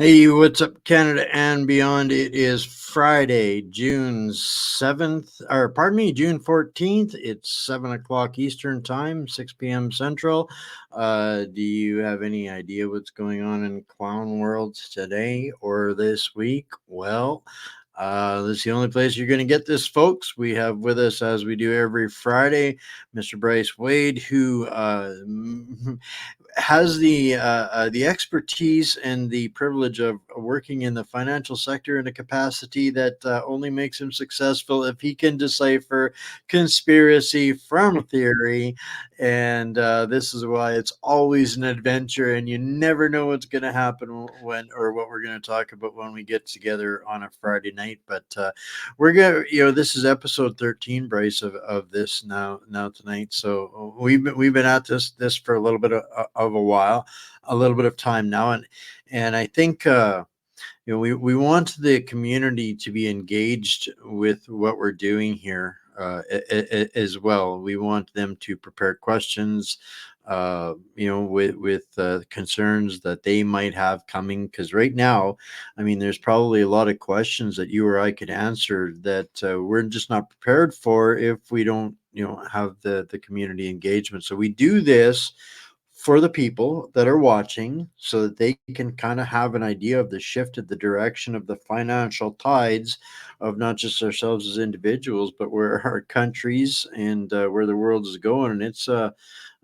Hey, what's up, Canada and beyond? It is Friday, June 7th, or pardon me, June 14th. It's 7 o'clock Eastern Time, 6 p.m. Central. Do you have any idea what's going on in clown world today or this week? Well, this is the only place you're going to get this, folks. We have with us, as we do every Friday, Mr. Bryce Wade, who has the expertise and the privilege of working in the financial sector in a capacity that only makes him successful if he can decipher conspiracy from theory. And this is why it's always an adventure, and you never know what's going to happen when or what we're going to talk about when we get together on a Friday night. But we're gonna, this is episode 13, Bryce, of this now tonight. So we've been at this for a little bit of a while, a little bit of time now, and I think we want the community to be engaged with what we're doing here as well. We want them to prepare questions, with concerns that they might have coming. Because right now, I mean, there's probably a lot of questions that you or I could answer that we're just not prepared for if we don't, have the community engagement. So we do this for the people that are watching so that they can kind of have an idea of the shift of the direction of the financial tides of not just ourselves as individuals, but where our countries and where the world is going. And it's on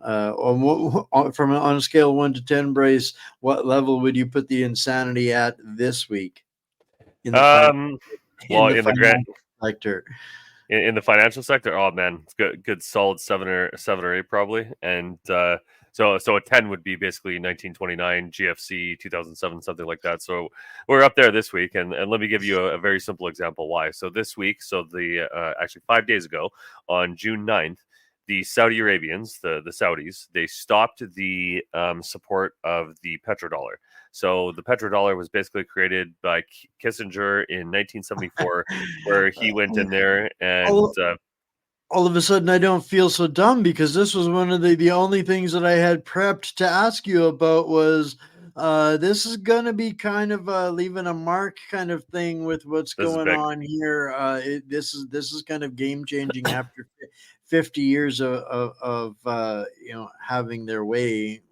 a scale of 1 to 10, Bryce, what level would you put the insanity at this week in the Um, in well, the in the grand financial sector? in the financial sector, oh man, it's good solid seven or eight probably. And so a 10 would be basically 1929 GFC 2007, something like that. So we're up there this week, and let me give you a very simple example why. So this week, the actually 5 days ago on June 9th, the Saudi Arabians, the Saudis, they stopped the support of the petrodollar. So the petrodollar was basically created by Kissinger in 1974, where he went in there and all, all of a sudden, I don't feel so dumb because this was one of the only things that I had prepped to ask you about was this is going to be kind of leaving a mark kind of thing with what's this is going big. on here. This is kind of game changing after 50 years of having their way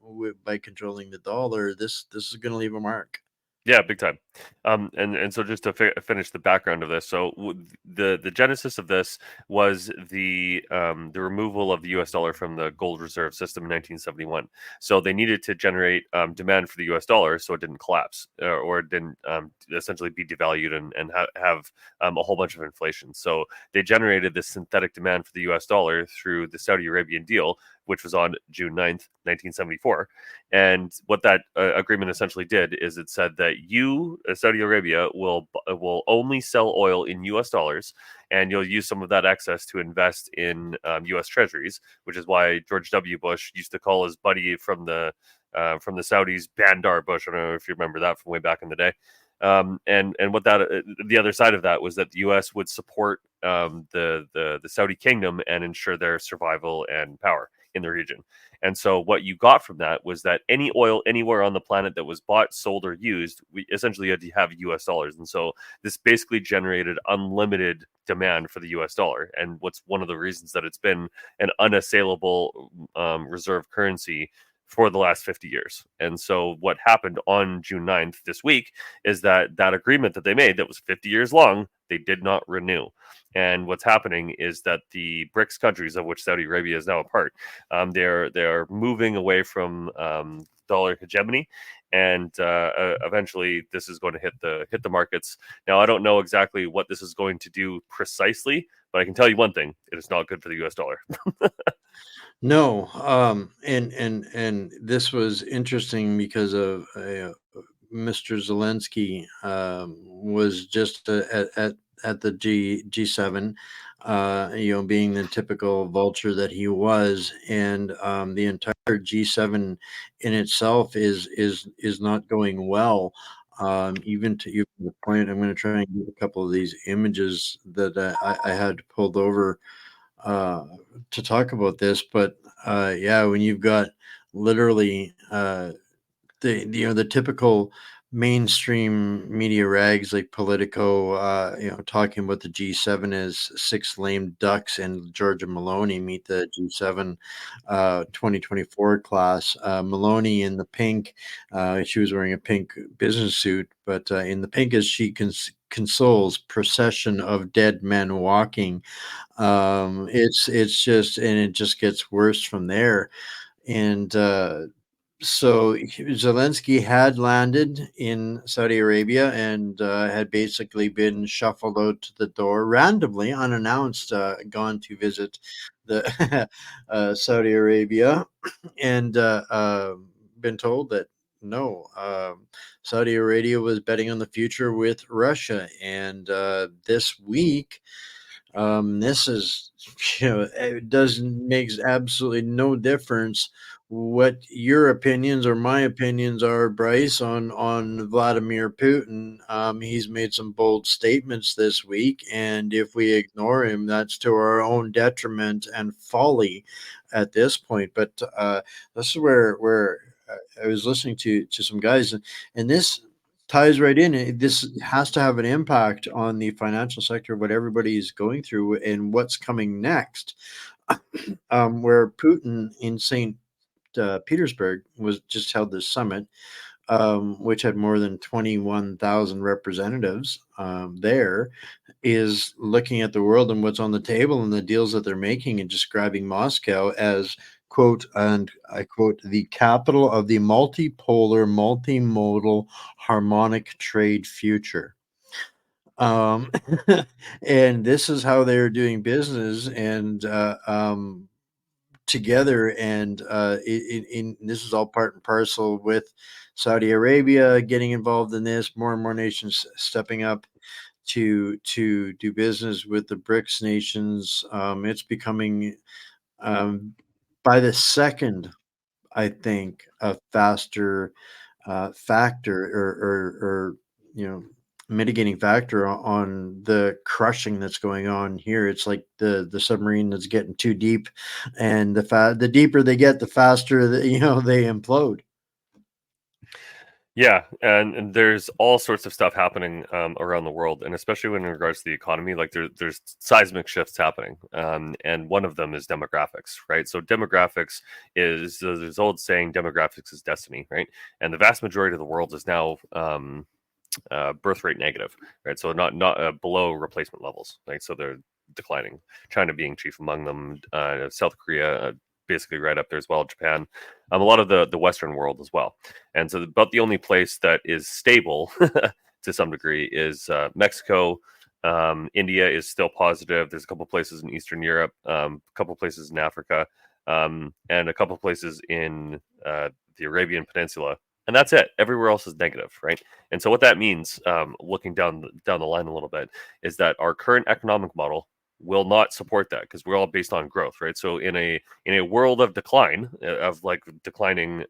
by controlling the dollar. This is going to leave a mark. Yeah, big time. And so just to finish the background of this, so the genesis of this was the removal of the U.S. dollar from the gold reserve system in 1971. So they needed to generate demand for the U.S. dollar so it didn't collapse or it didn't essentially be devalued and have a whole bunch of inflation. So they generated this synthetic demand for the U.S. dollar through the Saudi Arabian deal, which was on June 9th, 1974. And what that agreement essentially did is it said that you, Saudi Arabia, will only sell oil in U.S. dollars, and you'll use some of that excess to invest in U.S. Treasuries, which is why George W. Bush used to call his buddy from the Saudis Bandar Bush. I don't know if you remember that from way back in the day. And what that the other side of that was that the U.S. would support the Saudi kingdom and ensure their survival and power in the region. And so what you got from that was that any oil anywhere on the planet that was bought, sold, or used, we essentially had to have US dollars. And so this basically generated unlimited demand for the US dollar. And what's one of the reasons that it's been an unassailable reserve currency for the last 50 years. And so what happened on June 9th this week is that agreement that they made that was 50 years long, they did not renew. And what's happening is that the BRICS countries, of which Saudi Arabia is now a part, they're moving away from dollar hegemony, and eventually this is going to hit the markets. Now, I don't know exactly what this is going to do precisely, but I can tell you one thing: it is not good for the U.S. dollar. No, and this was interesting because of Mr. Zelensky was just at the G7, being the typical vulture that he was, and the entire G7 in itself is not going well. Even the point, I'm going to try and get a couple of these images that I had pulled over uh, to talk about this, but yeah, when you've got literally the typical mainstream media rags like Politico, talking about the G7 as six lame ducks, and Georgia Maloney meet the G7 2024 class. Maloney in the pink, she was wearing a pink business suit, but in the pink as she consoles procession of dead men walking. It's just, and it just gets worse from there. And so Zelensky had landed in Saudi Arabia and had basically been shuffled out to the door randomly, unannounced, gone to visit the Saudi Arabia, and been told that no, Saudi Arabia was betting on the future with Russia, and this week this is, it doesn't makes absolutely no difference what your opinions or my opinions are, Bryce, on Vladimir Putin. He's made some bold statements this week, and if we ignore him, that's to our own detriment and folly at this point. But this is where I was listening to some guys, and this ties right in. This has to have an impact on the financial sector, what everybody is going through and what's coming next. Where Putin in St. Petersburg was just held this summit, which had more than 21,000 representatives there, is looking at the world and what's on the table and the deals that they're making, and describing Moscow as, quote, and I quote, the capital of the multipolar, multimodal, harmonic trade future. Um, and this is how they're doing business, and together. And this is all part and parcel with Saudi Arabia getting involved in this. More and more nations stepping up to do business with the BRICS nations. It's becoming, um, by the second, I think, a faster factor, or you know mitigating factor on the crushing that's going on here. It's like the submarine that's getting too deep, and the deeper they get, the faster they implode. Yeah, and there's all sorts of stuff happening around the world, and especially when in regards to the economy, like there's seismic shifts happening, and one of them is demographics, right? So demographics is, there's old saying, demographics is destiny, right? And the vast majority of the world is now birth rate negative, right? So not below replacement levels, right? So they're declining. China being chief among them, South Korea basically right up there as well, Japan, a lot of the Western world as well. And so, but the only place that is stable to some degree is Mexico. India is still positive. There's a couple places in Eastern Europe, a couple places in Africa, and a couple places in the Arabian Peninsula, and that's it. Everywhere else is negative, right? And so what that means, looking down the line a little bit, is that our current economic model will not support that, because we're all based on growth, right? So in a world of decline, of like declining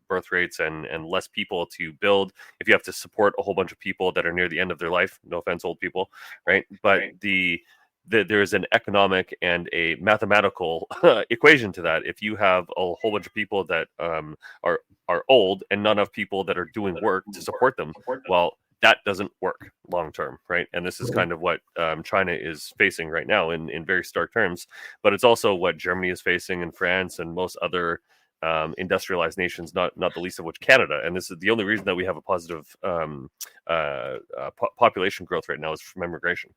birth rates and less people to build, if you have to support a whole bunch of people that are near the end of their life, no offense, old people, right? But there is an economic and a mathematical equation to that. If you have a whole bunch of people that are old and not enough people that are doing work to support them, well, that doesn't work long term, right? And this is kind of what China is facing right now in very stark terms. But it's also what Germany is facing, and France, and most other industrialized nations, not the least of which Canada. And this is the only reason that we have a positive population growth right now, is from immigration.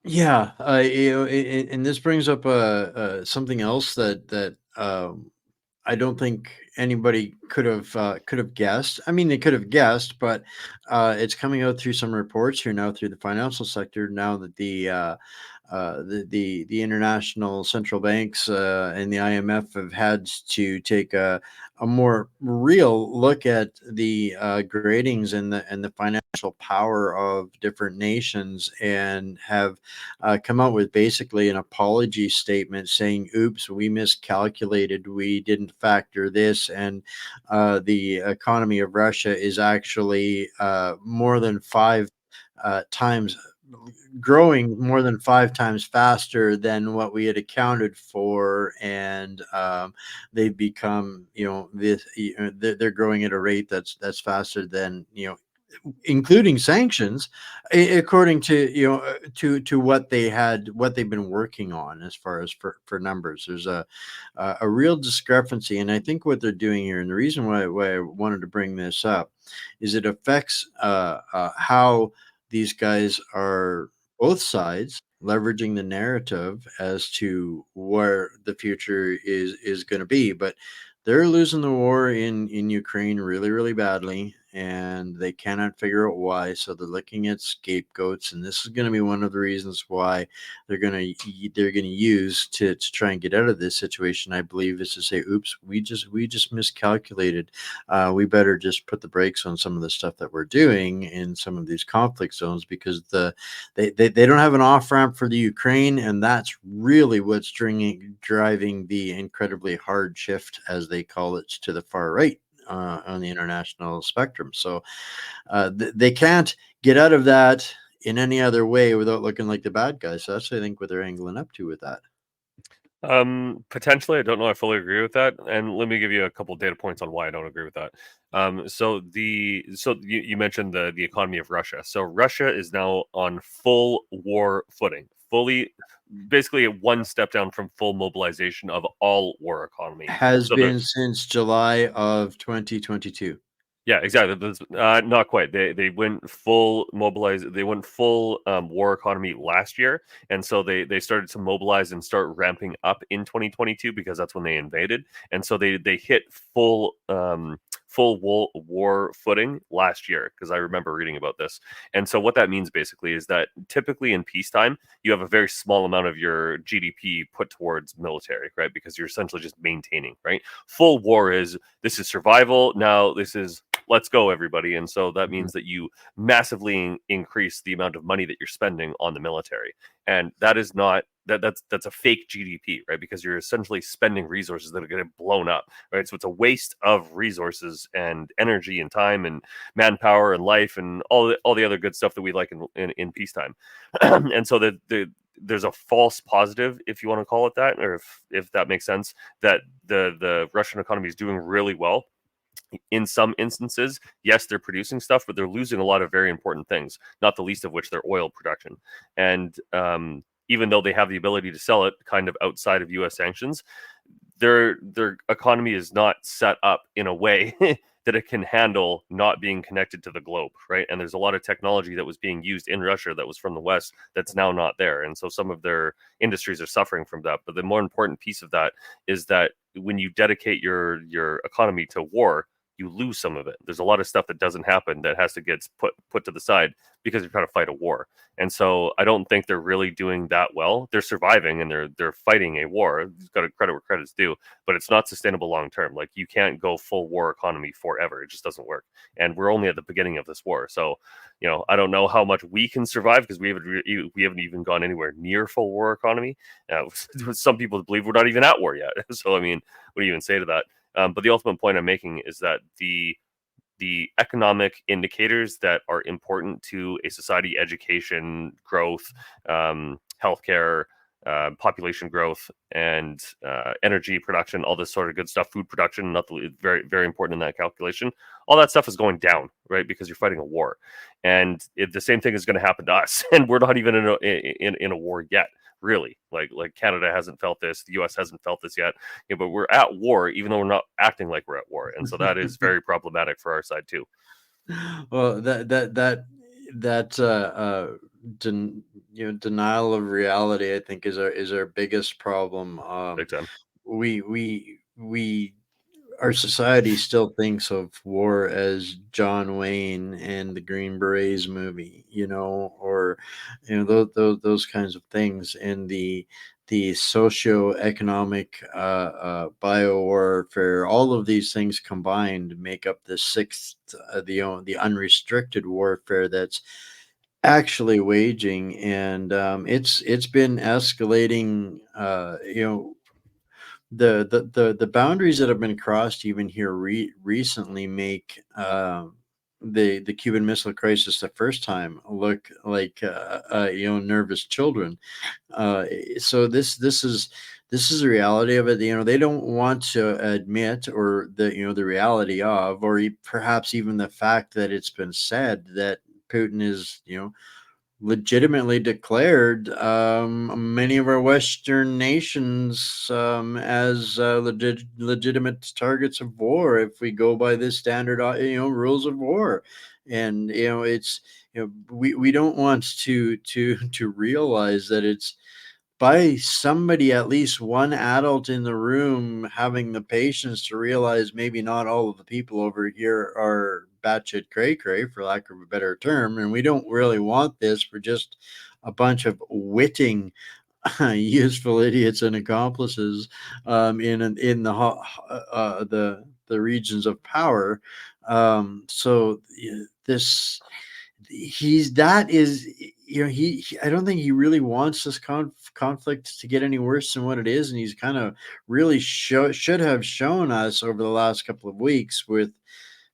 Yeah, and this brings up something else that I don't think anybody could have guessed. I mean, they could have guessed, but it's coming out through some reports here now, through the financial sector, now that the international central banks and the IMF have had to take a more real look at the gradings and the financial power of different nations, and have come out with basically an apology statement saying, "Oops, we miscalculated. We didn't factor this, and the economy of Russia is actually more than five times growing more than five times faster than what we had accounted for, and they've become, they're growing at a rate that's faster than including sanctions, according to to what they've been working on as far as for numbers. There's a real discrepancy, and I think what they're doing here, and the reason why I wanted to bring this up, is it affects how these guys are, both sides, leveraging the narrative as to where the future is going to be. But they're losing the war in Ukraine really, really badly, and they cannot figure out why. So they're looking at scapegoats, and this is going to be one of the reasons why they're going to use to try and get out of this situation. I believe is to say, "Oops, we just miscalculated. We better just put the brakes on some of the stuff that we're doing in some of these conflict zones, because they don't have an off ramp for the Ukraine, and that's really what's driving the incredibly hard shift, as they call it, to the far right on the international spectrum. So they can't get out of that in any other way without looking like the bad guys. So that's, I think, what they're angling up to with that. Potentially, I don't know. I fully agree with that, and let me give you a couple data points on why I don't agree with that. You mentioned the economy of Russia. So Russia is now on full war footing, fully, basically one step down from full mobilization of all war economy. Has So the been since July of 2022. Yeah, exactly. Not quite. They went full mobilize. They went full war economy last year, and so they started to mobilize and start ramping up in 2022 because that's when they invaded, and so they hit full war footing last year, because I remember reading about this. And so what that means basically is that typically in peacetime you have a very small amount of your GDP put towards military, right? Because you're essentially just maintaining, right? Full war is, this is survival. Now this is, let's go, everybody. And so that Mhm. means that you massively increase the amount of money that you're spending on the military. And that is not that's a fake GDP, right? Because you're essentially spending resources that are going to get blown up, right? So it's a waste of resources and energy and time and manpower and life and all the other good stuff that we like in peacetime. And so there's a false positive, if you want to call it that, or if that makes sense, that the Russian economy is doing really well in some instances. Yes, they're producing stuff, but they're losing a lot of very important things, not the least of which their oil production. And even though they have the ability to sell it kind of outside of US sanctions, their economy is not set up in a way that it can handle not being connected to the globe, right? And there's a lot of technology that was being used in Russia that was from the West that's now not there. And so some of their industries are suffering from that. But the more important piece of that is that when you dedicate your economy to war, you lose some of it. There's a lot of stuff that doesn't happen that has to get put to the side because you're trying to fight a war. And so I don't think they're really doing that well. They're surviving and they're fighting a war. You've got to credit where credit's due, but it's not sustainable long term. Like, you can't go full war economy forever. It just doesn't work. And we're only at the beginning of this war. So, I don't know how much we can survive, because we haven't even gone anywhere near full war economy. Some people believe we're not even at war yet. So I mean, what do you even say to that? But the ultimate point I'm making is that the economic indicators that are important to a society, education, growth, healthcare, population growth, and energy production, all this sort of good stuff, food production, not very, very important in that calculation. All that stuff is going down, right? Because you're fighting a war. And the same thing is going to happen to us. And we're not even in a war yet, really. Like Canada hasn't felt this, the US hasn't felt this yet. But we're at war, even though we're not acting like we're at war. And so that is very problematic for our side too. Well, that denial of reality, I think, is our biggest problem. Big time. We Our society still thinks of war as John Wayne and the Green Berets movie, or those kinds of things, and the socio-economic biowarfare. All of these things combined make up the sixth, the unrestricted warfare that's actually waging, and it's been escalating. The boundaries that have been crossed even here recently make the Cuban Missile Crisis the first time look like nervous children. So this is the reality of it. They don't want to admit, or the reality of, or perhaps even the fact that it's been said that Putin is legitimately declared many of our Western nations as legitimate targets of war if we go by this standard, rules of war. And it's we don't want to realize that it's by somebody, at least one adult in the room, having the patience to realize maybe not all of the people over here are batshit cray cray, for lack of a better term, and we don't really want this for just a bunch of witting, useful idiots and accomplices in the regions of power. So this he's that is I don't think he really wants this conflict to get any worse than what it is, and he's kind of really should have shown us over the last couple of weeks with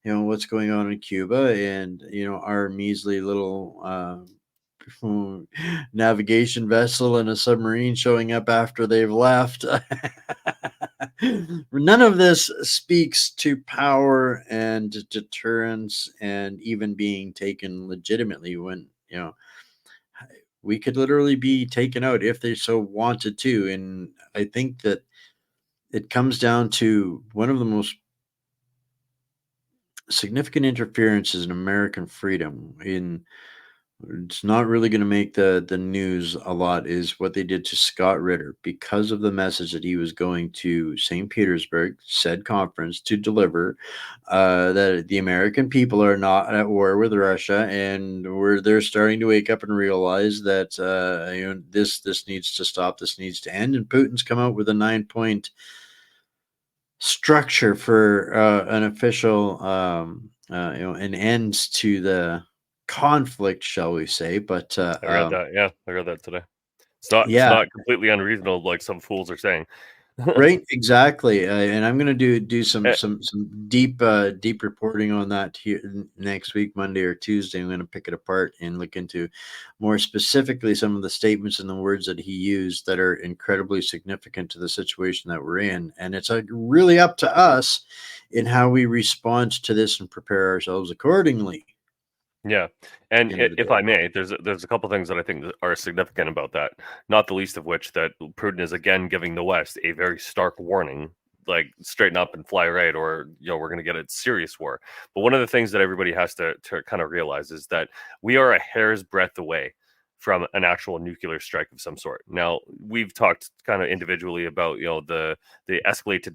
what's going on in Cuba, and our measly little navigation vessel and a submarine showing up after they've left. None of this speaks to power and deterrence and even being taken legitimately when we could literally be taken out if they so wanted to. And I think that it comes down to one of the most significant interferences in American freedom. It's not really going to make the news a lot, is what they did to Scott Ritter, because of the message that he was going to St. Petersburg, said conference, to deliver, that the American people are not at war with Russia, and they're starting to wake up and realize that this needs to stop, this needs to end. And Putin's come out with a 9-point structure for an official an end to the conflict, shall we say. But I read that. Yeah, I read that today. It's yeah, not completely unreasonable like some fools are saying. right, exactly. And I'm going to do some Eh, some deep reporting on that here next week, Monday or Tuesday. I'm going to pick it apart and look into more specifically some of the statements and the words that he used that are incredibly significant to the situation that we're in. And it's really up to us in how we respond to this and prepare ourselves accordingly. Yeah, and End of the if day. I may, there's a couple things that I think that are significant about that. Not the least of which that Putin is again giving the West a very stark warning, like straighten up and fly right, or we're going to get a serious war. But one of the things that everybody has to kind of realize is that we are a hair's breadth away from an actual nuclear strike of some sort. Now we've talked kind of individually about the escalate to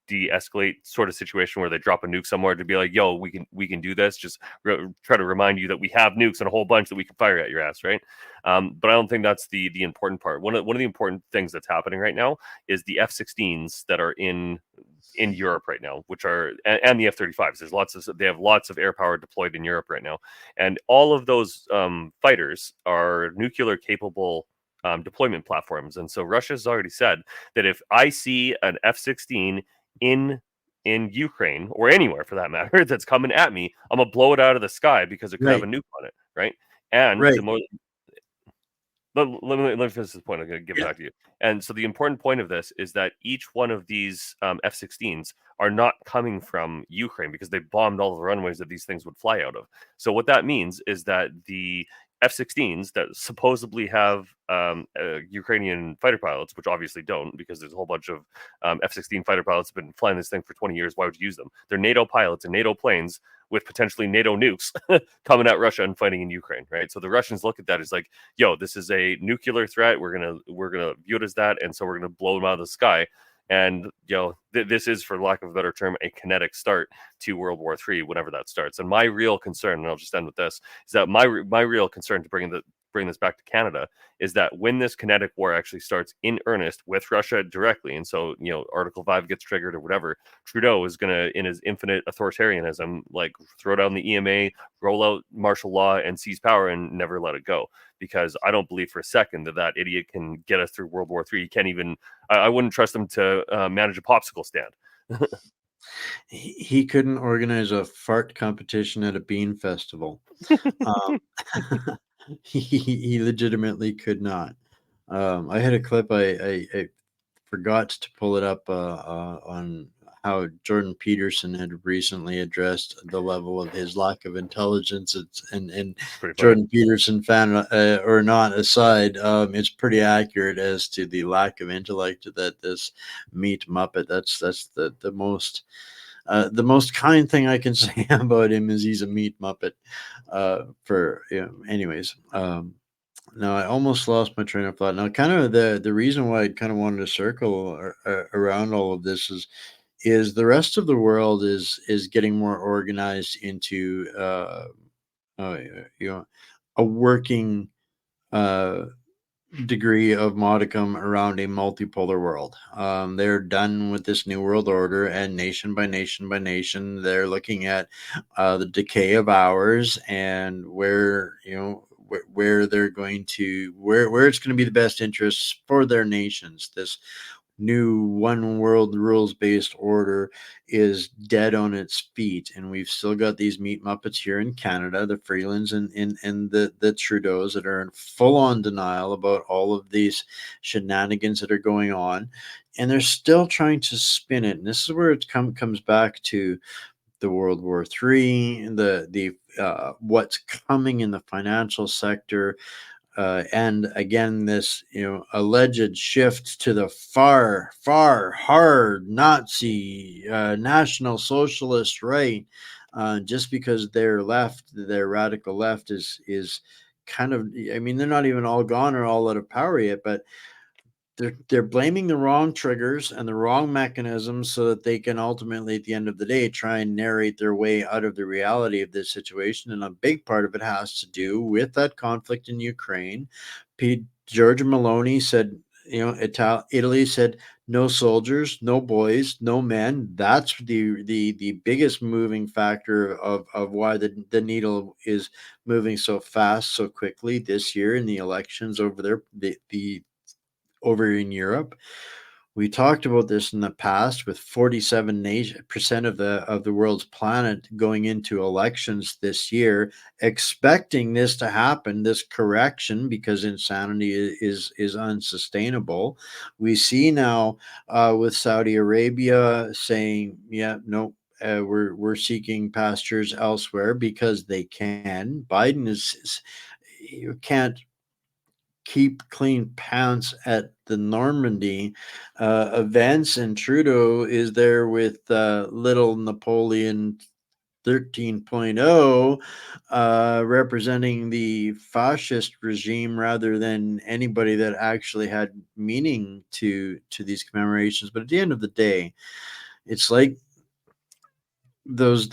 de-escalate sort of situation where they drop a nuke somewhere to be like, yo, we can do this. Just try to remind you that we have nukes and a whole bunch that we can fire at your ass, right? But I don't think that's the important part. One of the important things that's happening right now is the F-16s that are in Europe right now, which are and the F-35s. They have lots of air power deployed in Europe right now, and all of those fighters are nuclear capable deployment platforms. And so Russia's already said that if I see an F-16 in Ukraine or anywhere for that matter that's coming at me, I'm gonna blow it out of the sky because it could have a Right, nuke on it, right? And right, the most let me finish this point. I'm going to give it yeah, back to you. And so the important point of this is that each one of these F-16s are not coming from Ukraine because they bombed all the runways that these things would fly out of. So what that means is that the F-16s that supposedly have Ukrainian fighter pilots, which obviously don't, because there's a whole bunch of F-16 fighter pilots have been flying this thing for 20 years. Why would you use them? They're NATO pilots and NATO planes with potentially NATO nukes coming at Russia and fighting in Ukraine, right? So the Russians look at that as like, yo, this is a nuclear threat. We're gonna view it as that, and so we're gonna blow them out of the sky. And this is, for lack of a better term, a kinetic start to World War III whenever that starts. And my real concern, and I'll just end with this, is that my real concern to bring this back to Canada is that when this kinetic war actually starts in earnest with Russia directly, and so Article 5 gets triggered or whatever, Trudeau is gonna, in his infinite authoritarianism, like throw down the EMA, roll out martial law, and seize power and never let it go. Because I don't believe for a second that idiot can get us through World War III. He can't even. I wouldn't trust him to manage a popsicle stand. He couldn't organize a fart competition at a bean festival. Um, he legitimately could not. I had a clip. I forgot to pull it up on how Jordan Peterson had recently addressed the level of his lack of intelligence. And It's pretty funny. Jordan Peterson fan or not aside, it's pretty accurate as to the lack of intellect that this meat Muppet. That's the most kind thing I can say about him is he's a meat Muppet. Anyways. No, I almost lost my train of thought. Now, kind of the reason why I kind of wanted to circle around all of this is the rest of the world is getting more organized into uh, you know a working uh, degree of modicum around a multipolar world. They're done with this new world order, and nation by nation by nation, they're looking at the decay of ours and where they're going to where it's going to be the best interests for their nations. This new one world rules based order is dead on its feet, and we've still got these meat muppets here in Canada, the Freelands and the Trudeaus, that are in full on denial about all of these shenanigans that are going on, and they're still trying to spin it. And this is where it comes back to the World War III, the what's coming in the financial sector, and again, this alleged shift to the far hard Nazi National Socialist right, just because their radical left is kind of. I mean, they're not even all gone or all out of power yet, but they're blaming the wrong triggers and the wrong mechanisms so that they can ultimately, at the end of the day, try and narrate their way out of the reality of this situation. And a big part of it has to do with that conflict in Ukraine. Giorgia Meloni said, Italy said no soldiers, no boys, no men. That's the biggest moving factor of why the needle is moving so fast, so quickly this year in the elections over there. The over in Europe. We talked about this in the past with 47% of the world's planet going into elections this year, expecting this to happen, this correction, because insanity is unsustainable. We see now with Saudi Arabia saying, "Yeah, no, we're seeking pastures elsewhere because they can." Biden is you can't keep clean pants at the Normandy events, and Trudeau is there with little Napoleon 13.0, representing the fascist regime rather than anybody that actually had meaning to these commemorations. But at the end of the day, it's like those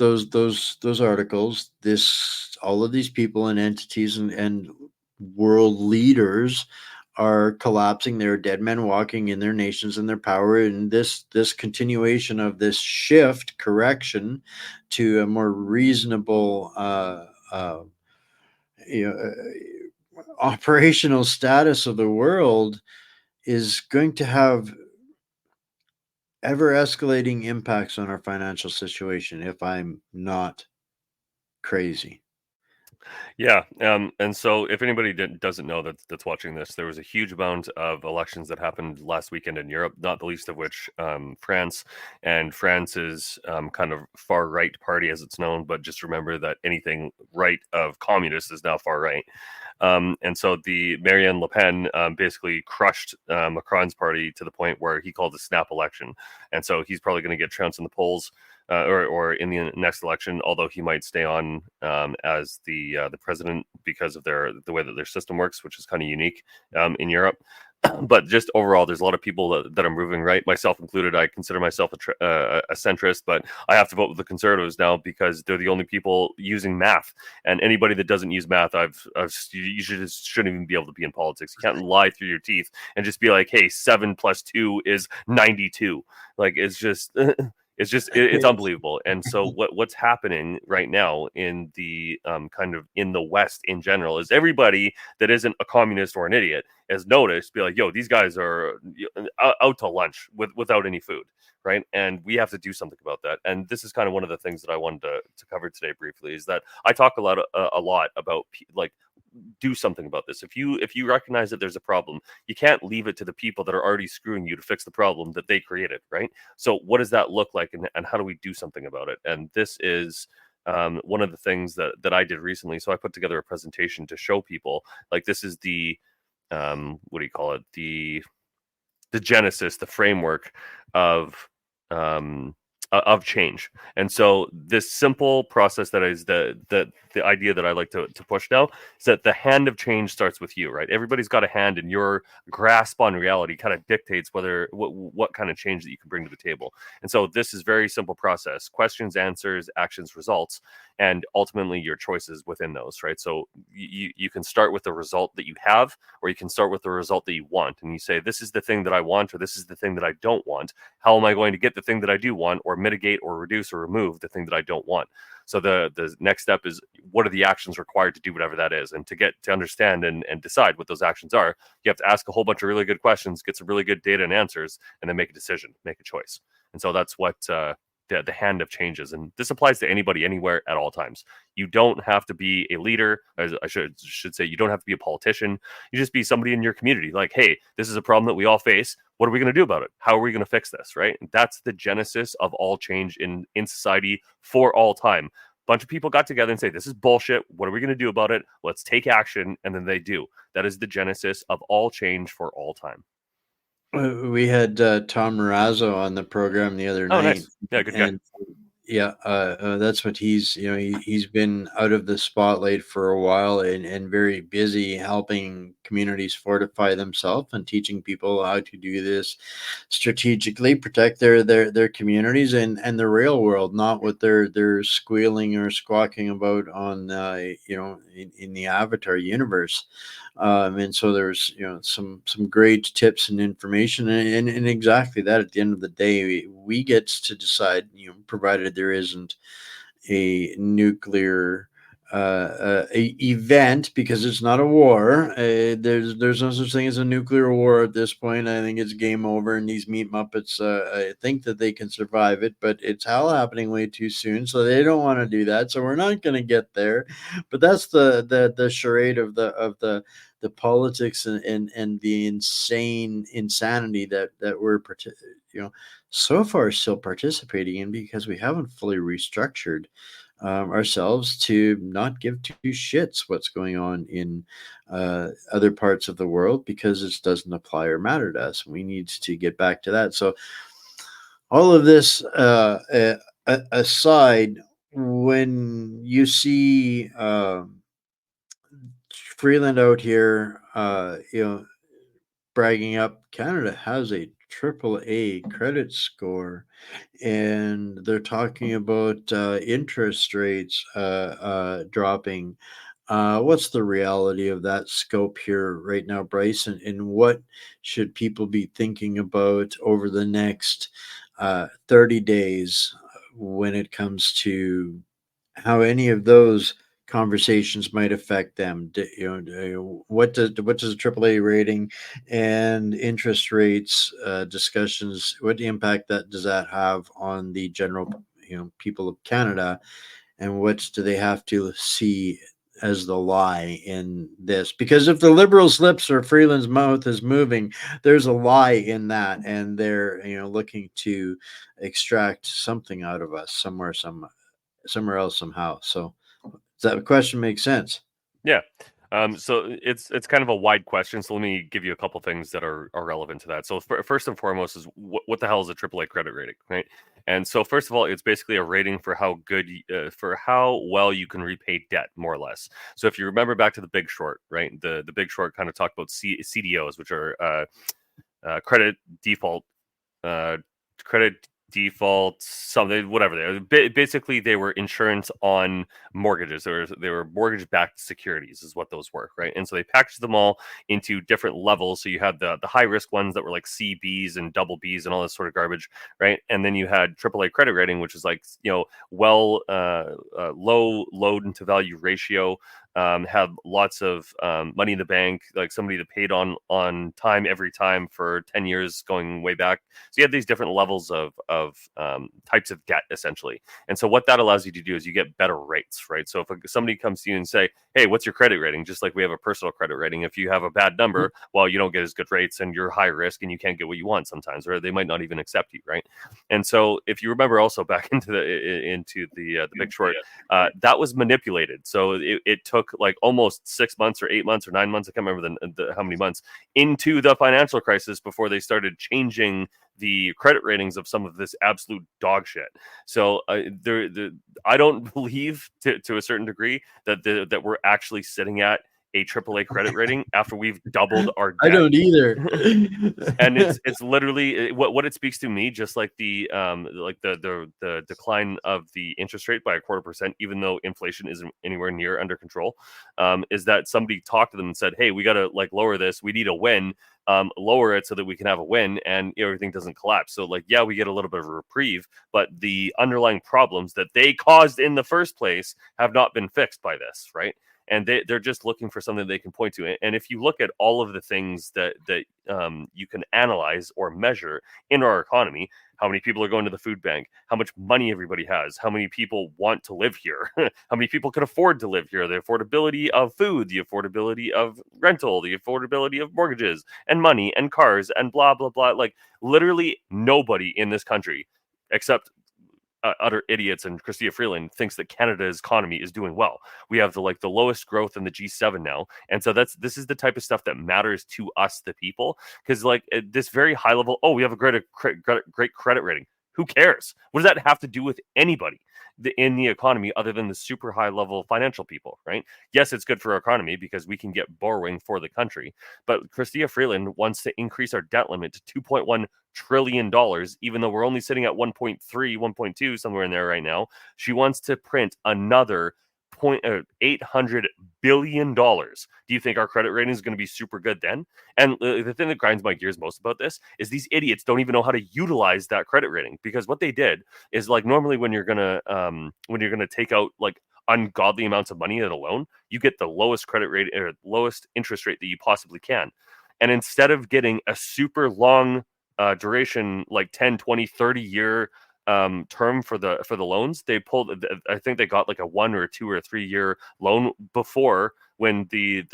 articles, this all of these people and entities and world leaders are collapsing. They're dead men walking in their nations and their power, and this continuation of this shift correction to a more reasonable you operational status of the world is going to have ever escalating impacts on our financial situation, if I'm not crazy. Yeah, and so if anybody doesn't know that's watching this, there was a huge amount of elections that happened last weekend in Europe, not the least of which France, and France's kind of far right party, as it's known. But just remember that anything right of communist is now far right. And so the Marine Le Pen basically crushed Macron's party to the point where he called a snap election, and so he's probably going to get trounced in the polls. Or in the next election, although he might stay on as the president because of the way that their system works, which is kind of unique in Europe. But just overall, there's a lot of people that are moving right, myself included. I consider myself a centrist, but I have to vote with the conservatives now because they're the only people using math. And anybody that doesn't use math, you shouldn't even be able to be in politics. You can't lie through your teeth and just be like, "Hey, 7 + 2 is 92." Like it's just. it's unbelievable. And so what's happening right now in the kind of in the West in general is everybody that isn't a communist or an idiot has noticed, be like, yo, these guys are out to lunch without any food, right? And we have to do something about that. And this is kind of one of the things that I wanted to cover today briefly, is that I talk a lot about like, do something about this. If you recognize that there's a problem, you can't leave it to the people that are already screwing you to fix the problem that they created, right? So what does that look like, and how do we do something about it? And this is one of the things that I did recently. So I put together a presentation to show people, like, this is the what do you call it, the genesis, the framework of change. And so this simple process that is the idea that I like to push now is that the hand of change starts with you, right? Everybody's got a hand, and your grasp on reality kind of dictates what kind of change that you can bring to the table. And so this is very simple process: questions, answers, actions, results, and ultimately your choices within those, right? So you can start with the result that you have, or you can start with the result that you want, and you say, this is the thing that I want, or this is the thing that I don't want. How am I going to get the thing that I do want, or mitigate or reduce or remove the thing that I don't want? So the next step is, what are the actions required to do whatever that is? And to understand and decide what those actions are, you have to ask a whole bunch of really good questions, get some really good data and answers, and then make a decision, make a choice. And so that's what the hand of changes. And this applies to anybody, anywhere, at all times. You don't have to be a leader. As I should say, you don't have to be a politician. You just be somebody in your community. Like, hey, this is a problem that we all face. What are we going to do about it? How are we going to fix this? Right? And that's the genesis of all change in society for all time. A bunch of people got together and say, this is bullshit. What are we going to do about it? Let's take action. And then they do. That is the genesis of all change for all time. We had Tom Marazzo on the program the other Oh, night, nice. Yeah, good guy. and yeah, that's what he's been out of the spotlight for a while, and very busy helping communities fortify themselves and teaching people how to do this strategically, protect their communities and the real world, not what they're squealing or squawking about on in the Avatar universe. And so there's some great tips and information, and exactly that. At the end of the day, we get to decide, provided there isn't a nuclear event, because it's not a war. There's no such thing as a nuclear war at this point. I think it's game over, and these meat muppets, I think that they can survive it, but it's all happening way too soon, so they don't want to do that. So we're not going to get there. But that's the charade of the politics and the insanity that we're so far still participating in, because we haven't fully restructured ourselves to not give two shits what's going on in other parts of the world, because it doesn't apply or matter to us. We need to get back to that. So all of this aside, when you see Freeland out here, bragging up Canada has a triple A credit score, and they're talking about interest rates dropping. What's the reality of that scope here right now, Bryce? And what should people be thinking about over the next 30 days when it comes to how any of those conversations might affect them? What does a AAA rating and interest rates discussions? What impact that does that have on the general people of Canada, and what do they have to see as the lie in this? Because if the Liberals' lips or Freeland's mouth is moving, there's a lie in that, and they're looking to extract something out of us somewhere else somehow. So does that question make sense? Yeah. So it's kind of a wide question. So let me give you a couple things that are relevant to that. So first and foremost is what the hell is a AAA credit rating, right? And so first of all, it's basically a rating for how good, for how well you can repay debt, more or less. So if you remember back to The Big Short, right? The Big Short kind of talked about CDOs, which are credit default, credit default, something, whatever they are. Basically, they were insurance on mortgages. They were mortgage-backed securities, is what those were, right? And so they packaged them all into different levels. So you had the high risk ones that were like CBs and double Bs and all this sort of garbage, right? And then you had AAA credit rating, which is like, low loan to value ratio. Had lots of money in the bank, like somebody that paid on time every time for 10 years going way back. So you have these different levels of types of debt, essentially. And so what that allows you to do is you get better rates, right? So if somebody comes to you and say, hey, what's your credit rating? Just like we have a personal credit rating. If you have a bad number, well, you don't get as good rates and you're high risk and you can't get what you want sometimes, or they might not even accept you, right? And so if you remember also back into the Big Short, that was manipulated. So it took like almost 6 months or 8 months or 9 months, I can't remember how many months, into the financial crisis before they started changing the credit ratings of some of this absolute dog shit. So I don't believe to a certain degree that we're actually sitting at a AAA credit rating after we've doubled our I debt. don't either. And it's literally what it speaks to me, just like the decline of the interest rate by 0.25%, even though inflation isn't anywhere near under control, is that somebody talked to them and said, hey, we got to like lower this, we need a win, lower it so that we can have a win and everything doesn't collapse. So like, yeah, we get a little bit of a reprieve, but the underlying problems that they caused in the first place have not been fixed by this, right? And they're just looking for something they can point to. And if you look at all of the things that you can analyze or measure in our economy, how many people are going to the food bank, how much money everybody has, how many people want to live here, how many people can afford to live here, the affordability of food, the affordability of rental, the affordability of mortgages and money and cars and blah, blah, blah. Like literally nobody in this country except utter idiots and Chrystia Freeland thinks that Canada's economy is doing well. We have the lowest growth in the G7 now, and so this is the type of stuff that matters to us, the people, because like at this very high level, oh, we have a great credit rating. Who cares? What does that have to do with anybody in the economy other than the super high level financial people, right? Yes, it's good for our economy because we can get borrowing for the country, but Chrystia Freeland wants to increase our debt limit to $2.1 trillion, even though we're only sitting at 1.3, 1.2, somewhere in there right now. She wants to print another $800 billion. Do you think our credit rating is going to be super good then? And the thing that grinds my gears most about this is these idiots don't even know how to utilize that credit rating, because what they did is like normally when you're gonna take out like ungodly amounts of money at a loan, you get the lowest credit rate or lowest interest rate that you possibly can. And instead of getting a super long duration, like 10, 20, 30 year term for the loans, they pulled, I think they got like a 1 or 2 or 3 year loan before, when the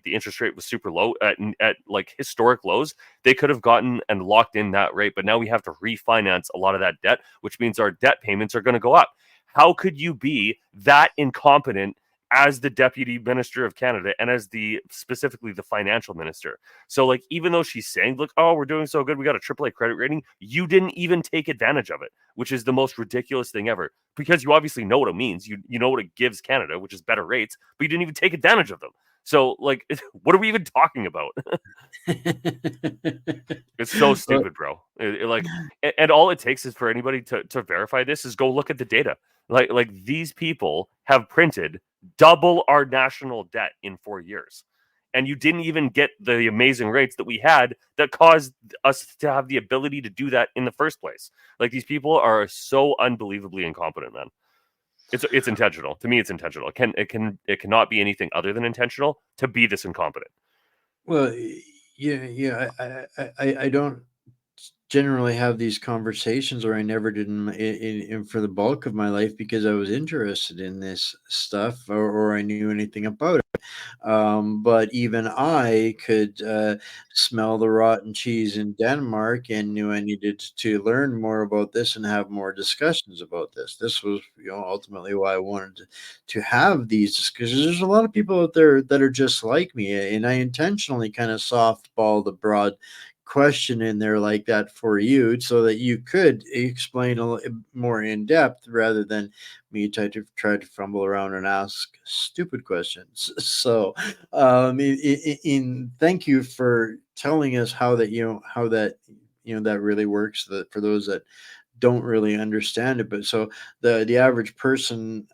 interest rate was super low at like historic lows. They could have gotten and locked in that rate, but now we have to refinance a lot of that debt, which means our debt payments are going to go up. How could you be that incompetent as the deputy minister of Canada and as specifically the financial minister? So like, even though she's saying, look, oh, we're doing so good, we got a AAA credit rating, you didn't even take advantage of it, which is the most ridiculous thing ever, because you obviously know what it means. You know what it gives Canada, which is better rates, but you didn't even take advantage of them. So like, what are we even talking about? It's so stupid, bro. And all it takes is for anybody to verify this is go look at the data. Like these people have printed double our national debt in 4 years. And you didn't even get the amazing rates that we had that caused us to have the ability to do that in the first place. Like, these people are so unbelievably incompetent, man. It's intentional. To me, it's intentional. It cannot be anything other than intentional to be this incompetent. Well, yeah. I don't generally have these conversations, or I never did for the bulk of my life, because I was interested in this stuff, or I knew anything about it. But even I could smell the rotten cheese in Denmark and knew I needed to learn more about this and have more discussions about this. This was, ultimately why I wanted to have these discussions. There's a lot of people out there that are just like me, and I intentionally kind of softball the broad question in there like that for you, so that you could explain a little more in depth, rather than me try to fumble around and ask stupid questions. So, thank you for telling us how that, that really works. That for those that don't really understand it. But so the average person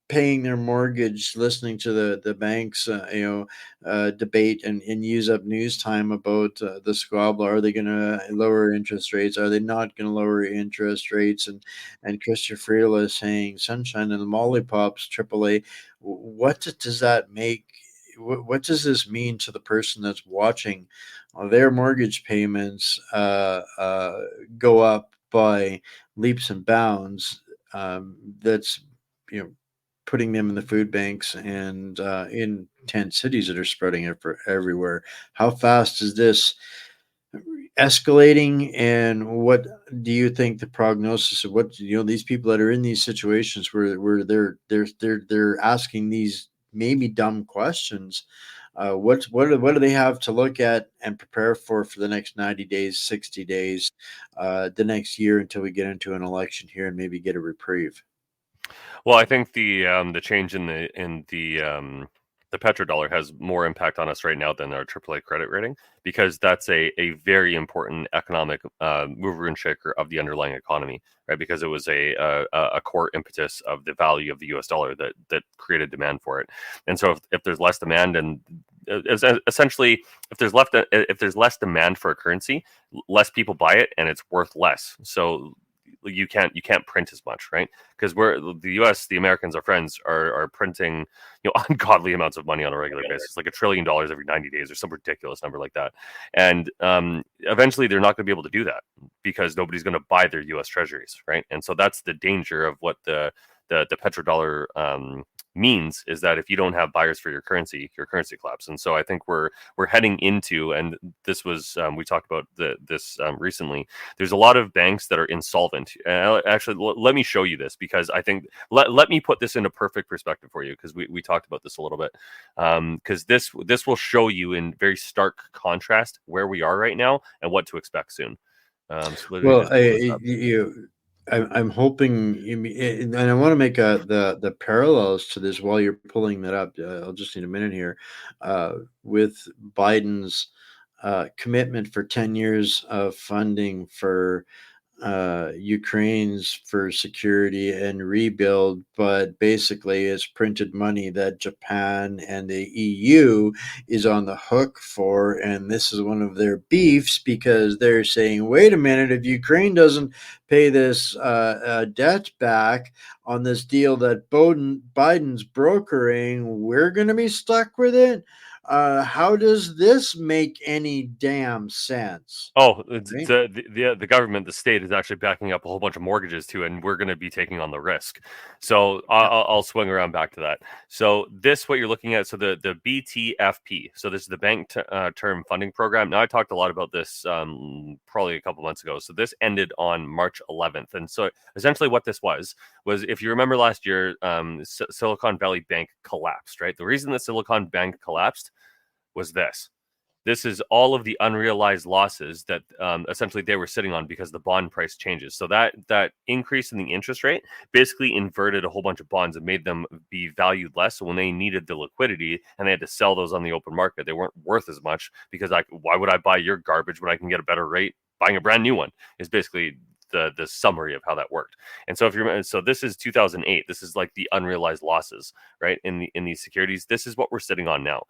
paying their mortgage, listening to the banks, debate and use up news time about the squabble. Are they going to lower interest rates? Are they not going to lower interest rates? And Christopher Freeland is saying sunshine and the lollipops, AAA. What does that make? What does this mean to the person that's watching their mortgage payments go up by leaps and bounds? That's you know putting them in the food banks and in tent cities that are spreading it for everywhere. How fast is this escalating, and what do you think the prognosis of what these people that are in these situations where they're asking these maybe dumb questions? What do they have to look at and prepare for the next 90 days, 60 days, the next year until we get into an election here and maybe get a reprieve? Well, I think the change in the petrodollar has more impact on us right now than our AAA credit rating, because that's a very important economic mover and shaker of the underlying economy, right? Because it was a core impetus of the value of the U.S. dollar that created demand for it. And so if there's less demand, and essentially if there's less demand for a currency, less people buy it and it's worth less. So you can't print as much, right? Because we're the U.S., the Americans, our friends, are printing ungodly amounts of money on a regular basis, like $1 trillion every 90 days or some ridiculous number like that. And eventually, they're not going to be able to do that because nobody's going to buy their U.S. treasuries, right? And so that's the danger of what the petrodollar means, is that if you don't have buyers for your currency collapses. And so I think we're heading into, and this was we talked about this recently. There's a lot of banks that are insolvent. Actually, let me show you this, because I think let me put this into perfect perspective for you, because we talked about this a little bit, because this will show you in very stark contrast where we are right now and what to expect soon. So let me Well, just pull this up. I'm hoping, and I want to make the parallels to this while you're pulling that up. I'll just need a minute here. With Biden's commitment for 10 years of funding for Ukraine's for security and rebuild, but basically it's printed money that Japan and the EU is on the hook for. And this is one of their beefs, because they're saying, wait a minute, if Ukraine doesn't pay this debt back on this deal that Biden's brokering, we're going to be stuck with it. How does this make any damn sense? Oh, Right? the government, the state, is actually backing up a whole bunch of mortgages too, and we're going to be taking on the risk. So I'll swing around back to that. So what you're looking at, so the BTFP, so this is the Bank Term Funding Program. Now, I talked a lot about this probably a couple months ago. So this ended on March 11th, and so essentially what this was, if you remember last year, Silicon Valley Bank collapsed. Right, the reason that Silicon Bank collapsed was this. This is all of the unrealized losses that essentially they were sitting on because the bond price changes. So that increase in the interest rate basically inverted a whole bunch of bonds and made them be valued less. So when they needed the liquidity and they had to sell those on the open market, they weren't worth as much, because why would I buy your garbage when I can get a better rate buying a brand new one? Is basically the summary of how that worked. And so this is 2008. This is like the unrealized losses, right, in these securities. This is what we're sitting on now.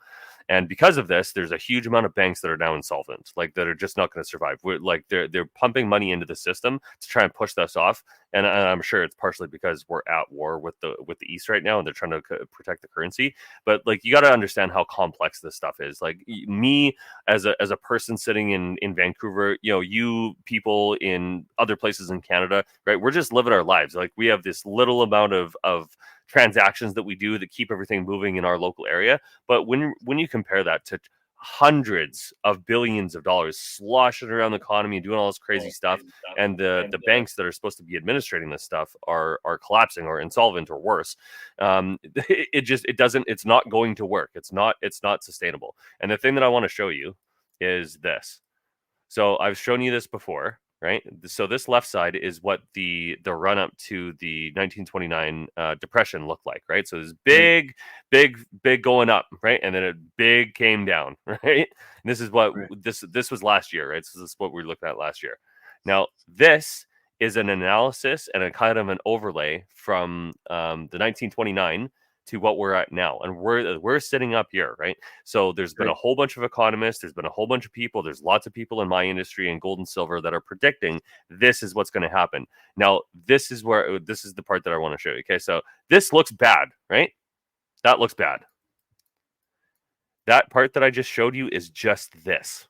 And because of this, there's a huge amount of banks that are now insolvent, like that are just not going to survive. They're pumping money into the system to try and push this off. And I'm sure it's partially because we're at war with the East right now, and they're trying to protect the currency. But like, you got to understand how complex this stuff is. Like, me as a person sitting in Vancouver, you people in other places in Canada, right? We're just living our lives. Like, we have this little amount of transactions that we do that keep everything moving in our local area. But when you compare that to hundreds of billions of dollars sloshing around the economy and doing all this crazy stuff, and the banks that are supposed to be administrating this stuff are collapsing or insolvent or worse, it's not going to work. It's not sustainable. And the thing that I want to show you is this. So I've shown you this before, right? So this left side is what the run up to the 1929 depression looked like, right? So this big going up, right? And then it big came down, right? And this is what this was last year, right? So this is what we were looking at last year. Now, this is an analysis and a kind of an overlay from the 1929 to what we're at now, and we're sitting up here, right? So there's been a Right. whole bunch of economists, there's been a whole bunch of people, there's lots of people in my industry and gold and silver that are predicting this is what's going to happen. Now, this is the part that I want to show you. Okay, so this looks bad, right? That looks bad. That part that I just showed you is just this.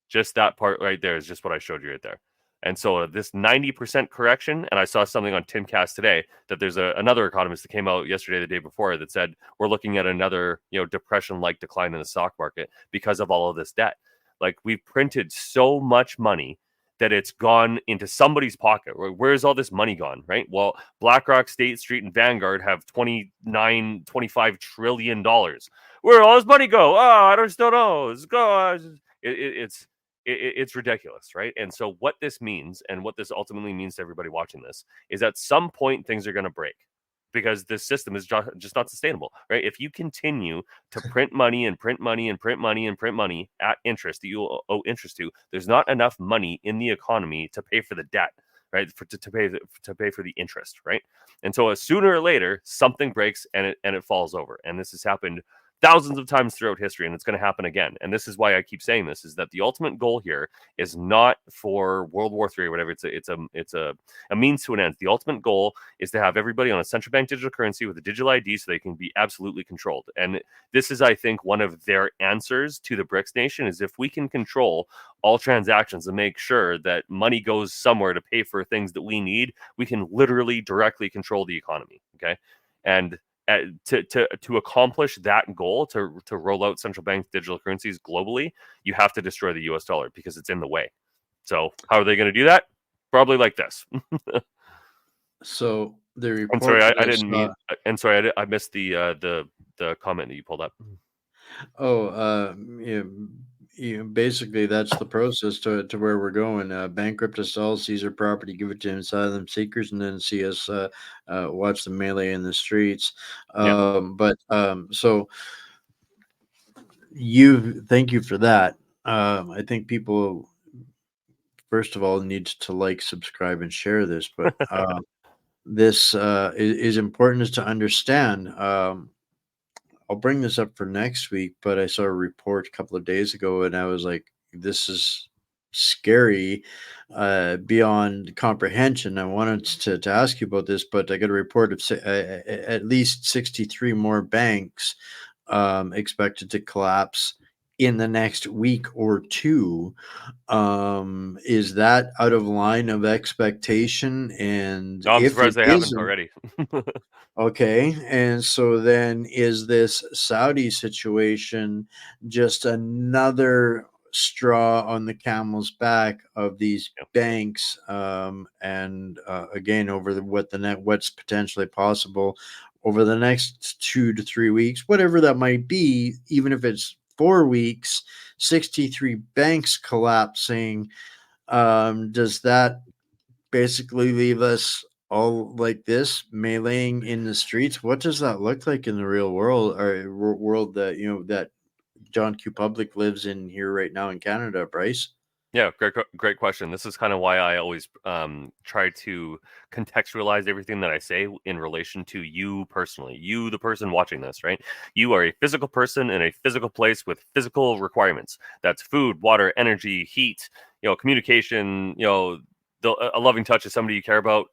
Just that part right there is just what I showed you right there. And so this 90% correction, and I saw something on Timcast today that there's another economist that came out yesterday, the day before, that said we're looking at another depression-like decline in the stock market because of all of this debt. Like, we've printed so much money that it's gone into somebody's pocket. Where's all this money gone, right? Well, BlackRock, State Street, and Vanguard have $25 trillion. Where all this money go? Oh, I just don't know. It's ridiculous, right? And so what this means, and what this ultimately means to everybody watching this, is at some point things are going to break, because this system is just not sustainable, right? If you continue to print money and print money and print money and print money at interest that you owe interest to, there's not enough money in the economy to pay for the debt, right? To pay for the interest, right? And so sooner or later something breaks and it falls over. And this has happened thousands of times throughout history, and it's going to happen again. And this is why I keep saying this, is that the ultimate goal here is not for World War III or whatever. It's a means to an end. The ultimate goal is to have everybody on a central bank digital currency with a digital ID so they can be absolutely controlled. And this is, I think, one of their answers to the BRICS nation, is if we can control all transactions and make sure that money goes somewhere to pay for things that we need, we can literally directly control the economy. Okay. And to accomplish that goal, to roll out central bank digital currencies globally, you have to destroy the US dollar because it's in the way. So how are they going to do that? Probably like this. So the I'm sorry, report I that I didn't mean. saw. And sorry, I missed the comment that you pulled up. Oh, basically that's the process to where we're going. Bankrupt us all, seize our property, give it to asylum seekers, and then see us watch the melee in the streets. Yeah. So you thank you for that. I think people, first of all, need to like, subscribe, and share this. But this is important is to understand. I'll bring this up for next week, but I saw a report a couple of days ago, and I was like, "This is scary, beyond comprehension." I wanted to ask you about this, but I got a report of at least 63 more banks expected to collapse in the next week or two. Is that out of line of expectation? And No, I'm if it surprised they haven't isn't, already. okay, and so then is this Saudi situation just another straw on the camel's back of these Yeah. banks? And again, over what's potentially possible over the next 2 to 3 weeks, whatever that might be, even if it's 4 weeks, 63 banks collapsing. Does that basically leave us all like this, meleeing in the streets? What does that look like in the real world, or world that that John Q. Public lives in here right now in Canada, Bryce? Yeah, great question. This is kind of why I always try to contextualize everything that I say in relation to you personally, you, the person watching this, right? You are a physical person in a physical place with physical requirements. That's food, water, energy, heat, communication, a loving touch of somebody you care about,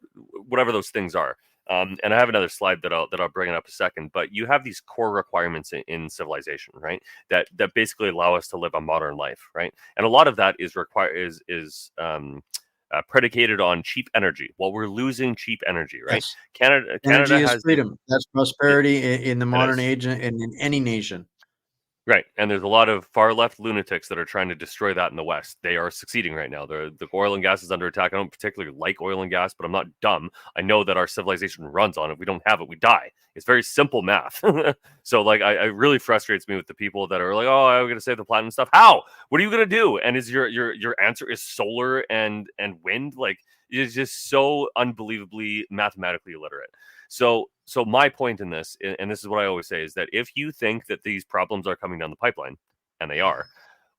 whatever those things are. And I have another slide that I'll bring it up a second. But you have these core requirements in civilization, right? That basically allow us to live a modern life, right? And a lot of that is predicated on cheap energy. Well, we're losing cheap energy, right? Yes. Canada Energy is has freedom. That's it, prosperity in the it modern is. age and in any nation. Right, and there's a lot of far left lunatics that are trying to destroy that in the West. They are succeeding right now. The oil and gas is under attack. I don't particularly like oil and gas, but I'm not dumb. I know that our civilization runs on it. If we don't have it, we die. It's very simple math. So, like, I really frustrates me with the people that are like, "Oh, I'm going to save the planet and stuff." How? What are you going to do? And is your answer is solar and wind? Like, it's just so unbelievably mathematically illiterate. So my point in this, and this is what I always say, is that if you think that these problems are coming down the pipeline, and they are,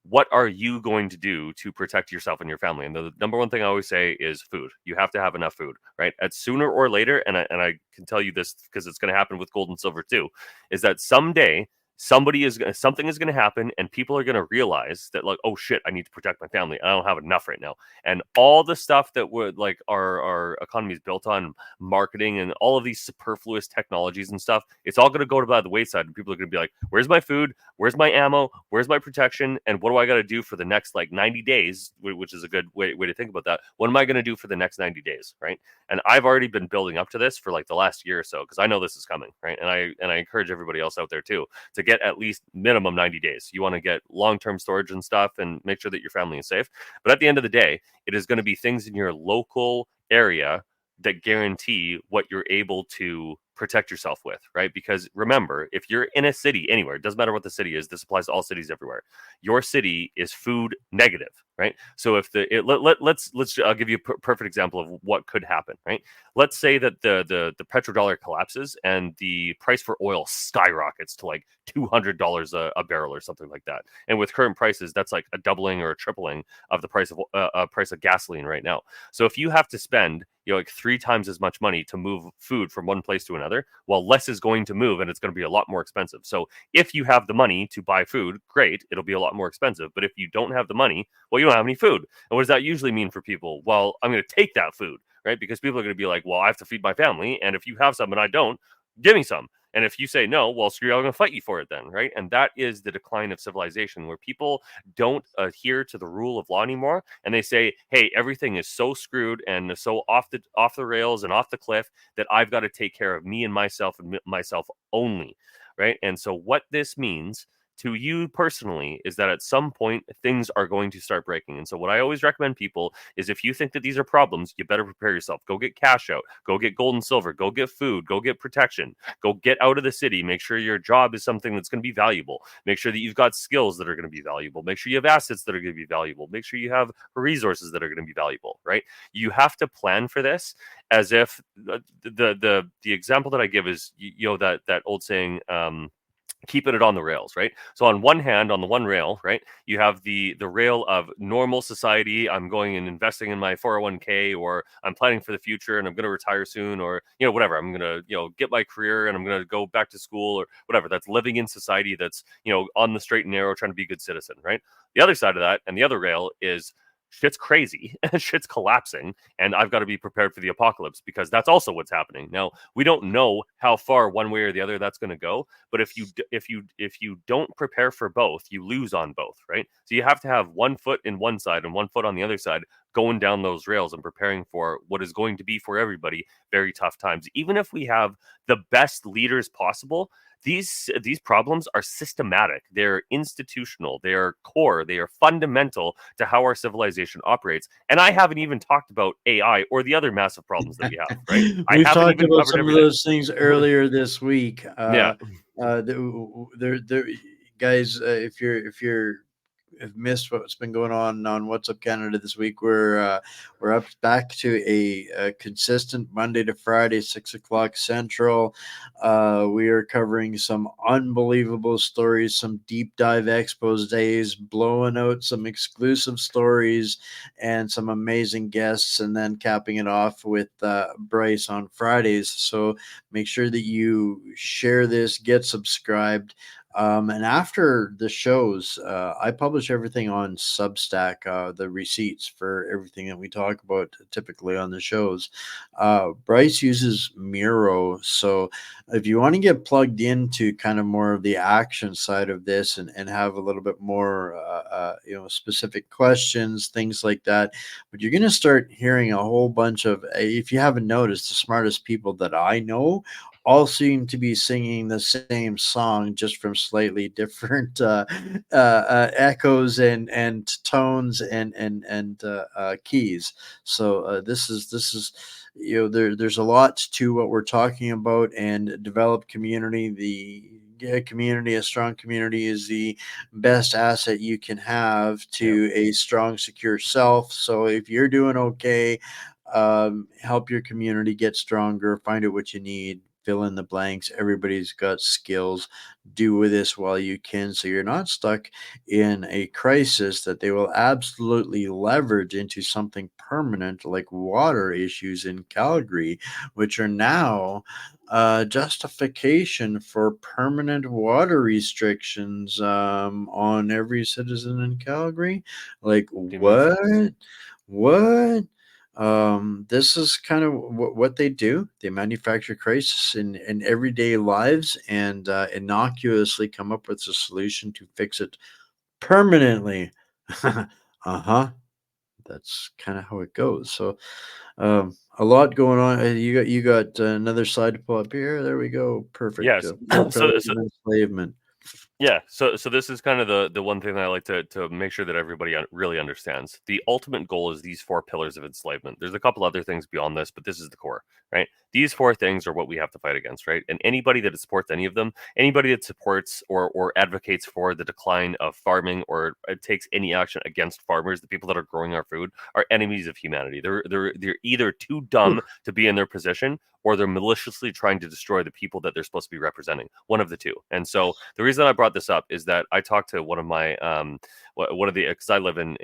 what are you going to do to protect yourself and your family? And the number one thing I always say is food. You have to have enough food, right? At sooner or later, and I can tell you this because it's going to happen with gold and silver too, is that someday something is going to happen and people are going to realize that, like, oh shit, I need to protect my family. I don't have enough right now. And all the stuff that would, like, our economy is built on, marketing and all of these superfluous technologies and stuff, it's all going to go by the wayside, and people are going to be like, where's my food, where's my ammo, where's my protection, and what do I got to do for the next, like, 90 days, which is a good way to think about that. What am I going to do for the next 90 days, right? And I've already been building up to this for like the last year or so, because I know this is coming, right? And I encourage everybody else out there too to get at least minimum 90 days. You want to get long-term storage and stuff and make sure that your family is safe. But at the end of the day, it is going to be things in your local area that guarantee what you're able to protect yourself with, right? Because remember, if you're in a city anywhere, it doesn't matter what the city is, this applies to all cities everywhere. Your city is food negative, right? So if let's I'll give you a perfect example of what could happen, right? Let's say that the petrodollar collapses and the price for oil skyrockets to like $200 a barrel or something like that. And with current prices, that's like a doubling or a tripling of the price of gasoline right now. So if you have to spend, like 3 times as much money to move food from one place to another, well, less is going to move and it's going to be a lot more expensive. So if you have the money to buy food, great, it'll be a lot more expensive. But if you don't have the money, well, you don't have any food. And what does that usually mean for people? Well, I'm going to take that food, right? Because people are going to be like, well, I have to feed my family. And if you have some and I don't, give me some. And if you say no, well, screw you, I'm going to fight you for it then, right? And that is the decline of civilization, where people don't adhere to the rule of law anymore, and they say, "Hey, everything is so screwed and so off the rails and off the cliff that I've got to take care of me and myself only," right? And so, what this means to you personally is that at some point things are going to start breaking. And so what I always recommend people is, if you think that these are problems, you better prepare yourself. Go get cash out, go get gold and silver, go get food, go get protection, go get out of the city. Make sure your job is something that's going to be valuable. Make sure that you've got skills that are going to be valuable. Make sure you have assets that are going to be valuable. Make sure you have resources that are going to be valuable, right? You have to plan for this as if the example that I give is, that old saying, keeping it on the rails, right? So on one hand, on the one rail, right, you have the rail of normal society. I'm going and investing in my 401k, or I'm planning for the future and I'm going to retire soon, or whatever. I'm going to get my career and I'm going to go back to school or whatever. That's living in society, that's on the straight and narrow, trying to be a good citizen, right? The other side of that, and the other rail, is shit's crazy and shit's collapsing, and I've got to be prepared for the apocalypse, because that's also what's happening. Now, we don't know how far one way or the other that's going to go, but if you don't prepare for both, you lose on both, right? So you have to have one foot in one side and one foot on the other side, going down those rails and preparing for what is going to be, for everybody, very tough times. Even if we have the best leaders possible, these problems are systematic, they're institutional, they are core, they are fundamental to how our civilization operates. And I haven't even talked about AI or the other massive problems that we have, right? I We've haven't talked even about covered some of everything. those things earlier this week. Yeah. There, guys. If you're have missed what's been going on What's Up Canada this week, we're up back to a consistent Monday to Friday, 6 o'clock Central. We are covering some unbelievable stories, some deep dive exposés, blowing out some exclusive stories, and some amazing guests, and then capping it off with Bryce on Fridays. So make sure that you share this, get subscribed. And after the shows, I publish everything on Substack, the receipts for everything that we talk about typically on the shows. Bryce uses Miro. So if you want to get plugged into kind of more of the action side of this, and have a little bit more, specific questions, things like that, but you're going to start hearing a whole bunch of, if you haven't noticed, the smartest people that I know all seem to be singing the same song, just from slightly different echoes and tones and keys. So this is there's a lot to what we're talking about. And developed community, a strong community, is the best asset you can have to a strong, secure self. So if you're doing okay, help your community get stronger, find out what you need, fill in the blanks. Everybody's got skills. Do this while you can, so you're not stuck in a crisis that they will absolutely leverage into something permanent, like water issues in Calgary, which are now justification for permanent water restrictions on every citizen in Calgary. Like, Do you mean what? What? This is kind of what they do. They manufacture crisis in everyday lives and innocuously come up with a solution to fix it permanently. Uh-huh. That's kind of how it goes. So, a lot going on. You got another slide to pull up here. There we go. Perfect. yes? Four so pillars so of enslavement. Yeah, so this is kind of the one thing that I like to make sure that everybody really understands. The ultimate goal is these four pillars of enslavement. There's a couple other things beyond this, but this is the core, right? These four things are what we have to fight against, right? And anybody that supports any of them, anybody that supports or advocates for the decline of farming or takes any action against farmers, the people that are growing our food, are enemies of humanity. They're either too dumb to be in their position, or they're maliciously trying to destroy the people that they're supposed to be representing. One of the two. And so the reason I brought this up is that I talked to one of my one of the, because I live in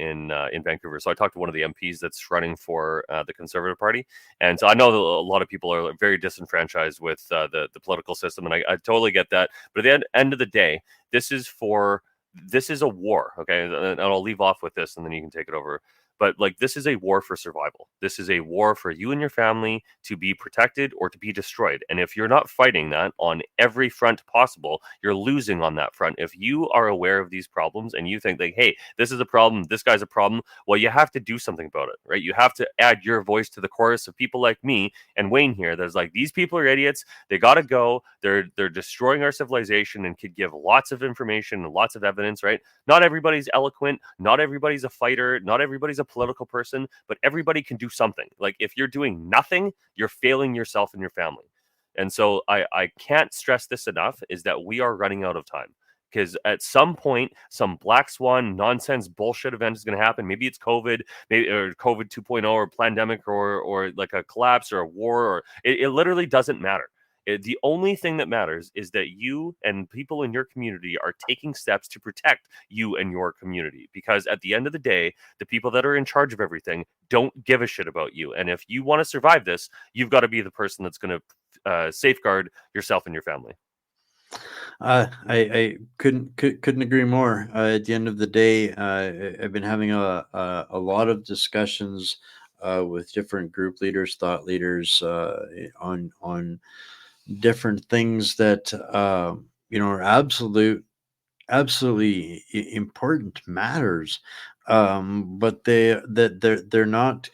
Vancouver, so I talked to one of the MPs that's running for the Conservative Party, and so I know that a lot of people are very disenfranchised with the political system, and I totally get that. But at the end of the day, this is a war, okay? And I'll leave off with this, and then you can take it over. But like, this is a war for survival. This is a war for you and your family to be protected or to be destroyed. And if you're not fighting that on every front possible, you're losing on that front. If you are aware of these problems and you think like, hey, this is a problem, this guy's a problem, well, you have to do something about it, right? You have to add your voice to the chorus of people like me and Wayne here. There's like, these people are idiots. They got to go. They're destroying our civilization, and could give lots of information and lots of evidence, right? Not everybody's eloquent. Not everybody's a fighter. Not everybody's a political person, but everybody can do something. Like, if you're doing nothing, you're failing yourself and your family. And so I can't stress this enough, is that we are running out of time. Because at some point, some black swan nonsense bullshit event is going to happen. Maybe it's COVID, maybe or COVID 2.0 or pandemic or like a collapse or a war, or it literally doesn't matter. The only thing that matters is that you and people in your community are taking steps to protect you and your community. Because at the end of the day, the people that are in charge of everything don't give a shit about you. And if you want to survive this, you've got to be the person that's going to safeguard yourself and your family. I couldn't agree more. At the end of the day, I've been having a lot of discussions with different group leaders, thought leaders on different things that are absolutely important matters, but they're not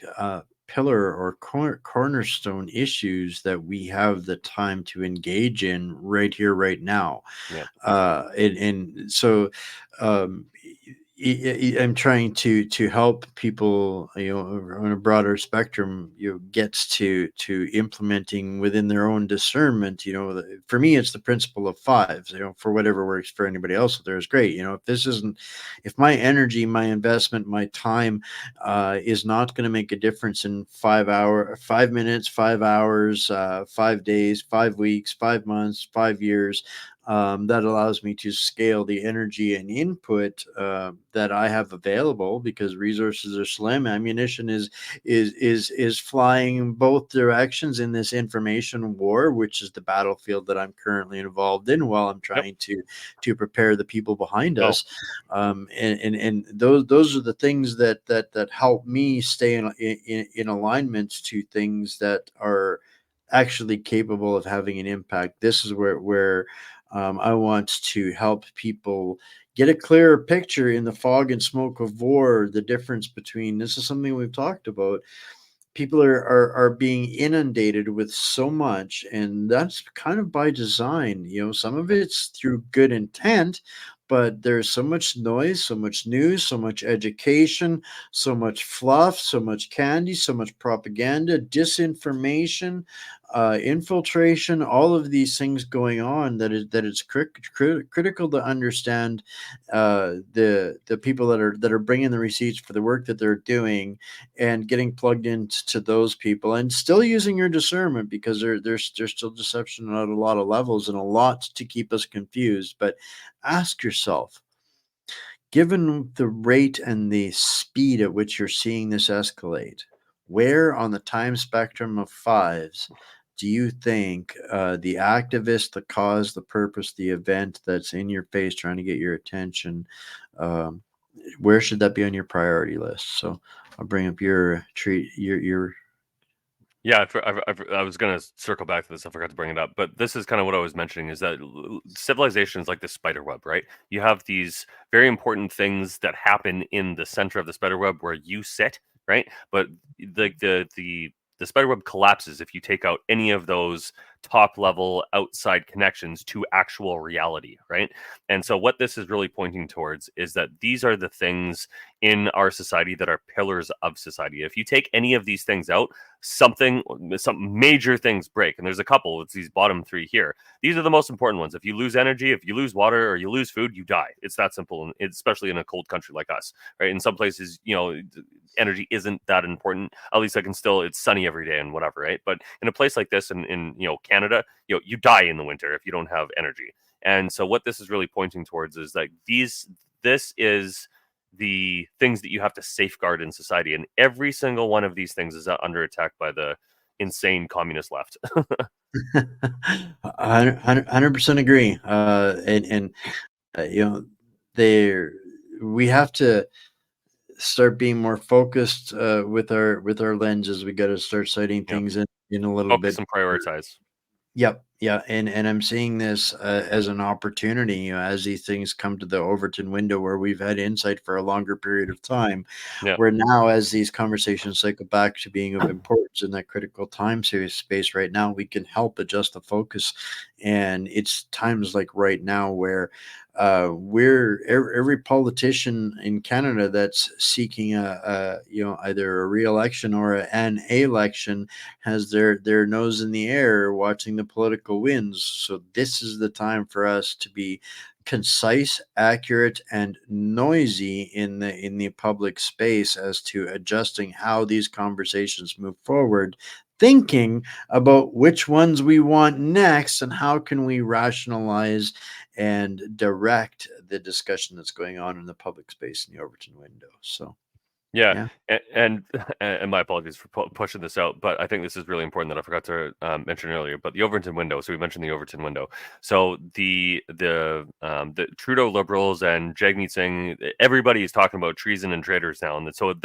pillar or cornerstone issues that we have the time to engage in right here, right now. Yeah. And so um, I'm trying to help people, on a broader spectrum, gets to implementing within their own discernment. For me, it's the principle of fives. For whatever works for anybody else, there is great. If my energy, my investment, my time is not going to make a difference in 5 minutes, 5 hours, 5 days, 5 weeks, 5 months, 5 years, that allows me to scale the energy and input that I have available, because resources are slim. Ammunition is flying in both directions in this information war, which is the battlefield that I'm currently involved in, while I'm Yep. trying to prepare the people behind Oh, us. And those are the things that help me stay in alignment to things that are actually capable of having an impact. This is where I want to help people get a clearer picture in the fog and smoke of war. The difference between, this is something we've talked about. People are being inundated with so much, and that's kind of by design. Some of it's through good intent, but there's so much noise, so much news, so much education, so much fluff, so much candy, so much propaganda, disinformation, infiltration, all of these things going on, that it's critical to understand the people that are bringing the receipts for the work that they're doing, and getting plugged into those people, and still using your discernment, because there's still deception at a lot of levels and a lot to keep us confused. But ask yourself, given the rate and the speed at which you're seeing this escalate, where on the time spectrum of fives do you think the activist, the cause, the purpose, the event that's in your face trying to get your attention, um, where should that be on your priority list? So I'll bring up your treat, your Yeah, I was going to circle back to this. I forgot to bring it up, but this is kind of what I was mentioning, is that civilization is like the spider web, right? You have these very important things that happen in the center of the spider web where you sit, right? But the spider web collapses if you take out any of those top level outside connections to actual reality, right? And so what this is really pointing towards is that these are the things in our society that are pillars of society. If you take any of these things out, some major things break, and there's a couple. It's these bottom three here. These are the most important ones. If you lose energy, if you lose water, or you lose food, you die. It's that simple, and especially in a cold country like us, right? In some places, energy isn't that important. At least it's sunny every day and whatever, right? But in a place like this, in Canada, you die in the winter if you don't have energy. And so what this is really pointing towards is that this is the things that you have to safeguard in society, and every single one of these things is under attack by the insane communist left. 100% agree. And they we have to start being more focused with our lenses. We got to start sighting Yeah, things in a little focus bit. and prioritize. Yep, yeah, and I'm seeing this as an opportunity, as these things come to the Overton window, where we've had insight for a longer period of time, Yeah, where now, as these conversations cycle back to being of importance in that critical time series space right now, we can help adjust the focus. And it's times like right now where every politician in Canada that's seeking either a re-election or an election has their nose in the air watching the political winds. So this is the time for us to be concise, accurate, and noisy in the public space as to adjusting how these conversations move forward, thinking about which ones we want next and how can we rationalize and direct the discussion that's going on in the public space in the Overton window. So yeah, yeah. and my apologies for pushing this out, but I think this is really important that I forgot to mention earlier. But the Overton window. So we mentioned the Overton window. So the Trudeau Liberals and Jagmeet Singh, everybody is talking about treason and traitors now, and so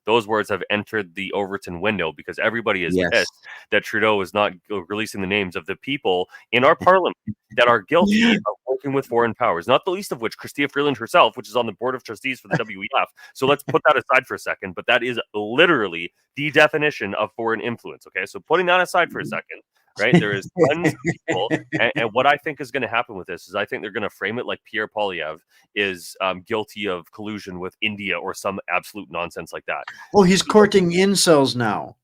those words have entered the Overton window because everybody is Yes. pissed that Trudeau is not releasing the names of the people in our parliament that are guilty of working with foreign powers, not the least of which Chrystia Freeland herself, which is on the board of trustees for the WEF. So let's put that aside for a second, but that is literally the definition of foreign influence. Okay, so putting that aside for a second, right? There is tons of people, and what I think is going to happen with this is I think they're going to frame it like Pierre Poilievre is guilty of collusion with India or some absolute nonsense like that. Oh, he's courting incels now.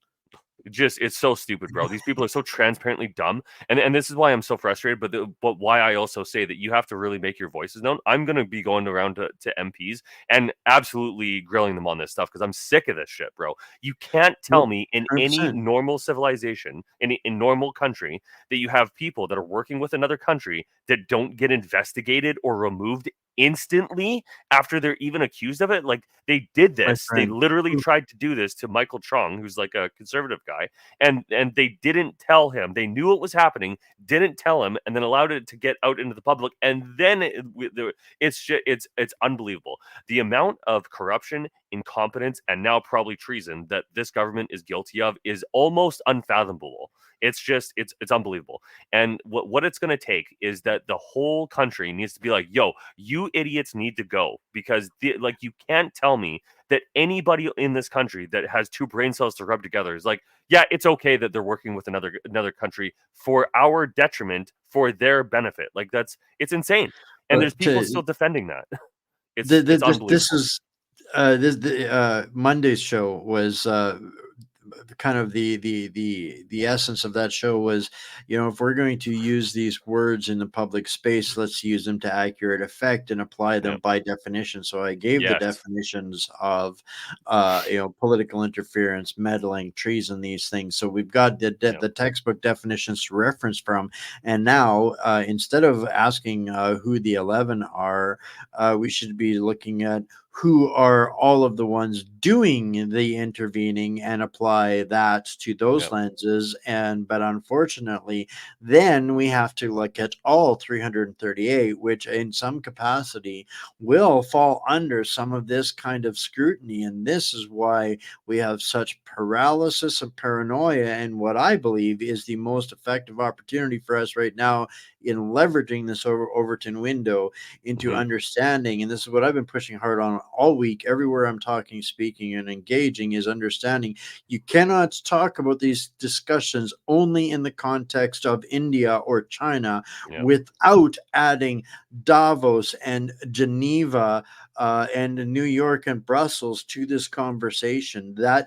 It's so stupid, bro. These people are so transparently dumb, and this is why I'm so frustrated. But why I also say that you have to really make your voices known. I'm gonna be going around to MPs and absolutely grilling them on this stuff because I'm sick of this shit, bro. You can't tell Nope, me in any 100%. normal civilization, in normal country, that you have people that are working with another country that don't get investigated or removed instantly after they're even accused of it. Like they did My this. They friend. literally tried to do this to Michael Chong, who's like a conservative guy, and they didn't tell him. They knew it was happening, didn't tell him, and then allowed it to get out into the public. And then it's unbelievable the amount of corruption, incompetence, and now probably treason that this government is guilty of is almost unfathomable. It's unbelievable. And what it's going to take is that the whole country needs to be like, yo, you idiots need to go, because you can't tell me that anybody in this country that has two brain cells to rub together is like, yeah, it's okay that they're working with another country for our detriment, for their benefit. Like it's insane. And there's But people still defending that. the, It's this unbelievable. is Monday's show was kind of the essence of that show was, if we're going to use these words in the public space, let's use them to accurate effect and apply them Yeah. by definition. So I gave the Yes. definitions of, political interference, meddling, treason, these things. So we've got Yeah. the textbook definitions to reference from. And now, instead of asking who the 11 are, we should be looking at who are all of the ones doing the intervening and apply that to those Yeah. lenses. But unfortunately, then we have to look at all 338, which in some capacity will fall under some of this kind of scrutiny. And this is why we have such paralysis and paranoia, and what I believe is the most effective opportunity for us right now in leveraging this Overton window into Hmm. understanding. And this is what I've been pushing hard on all week, everywhere I'm talking, speaking, and engaging, is understanding you cannot talk about these discussions only in the context of India or China Yeah. without adding Davos and Geneva and New York and Brussels to this conversation. Yeah.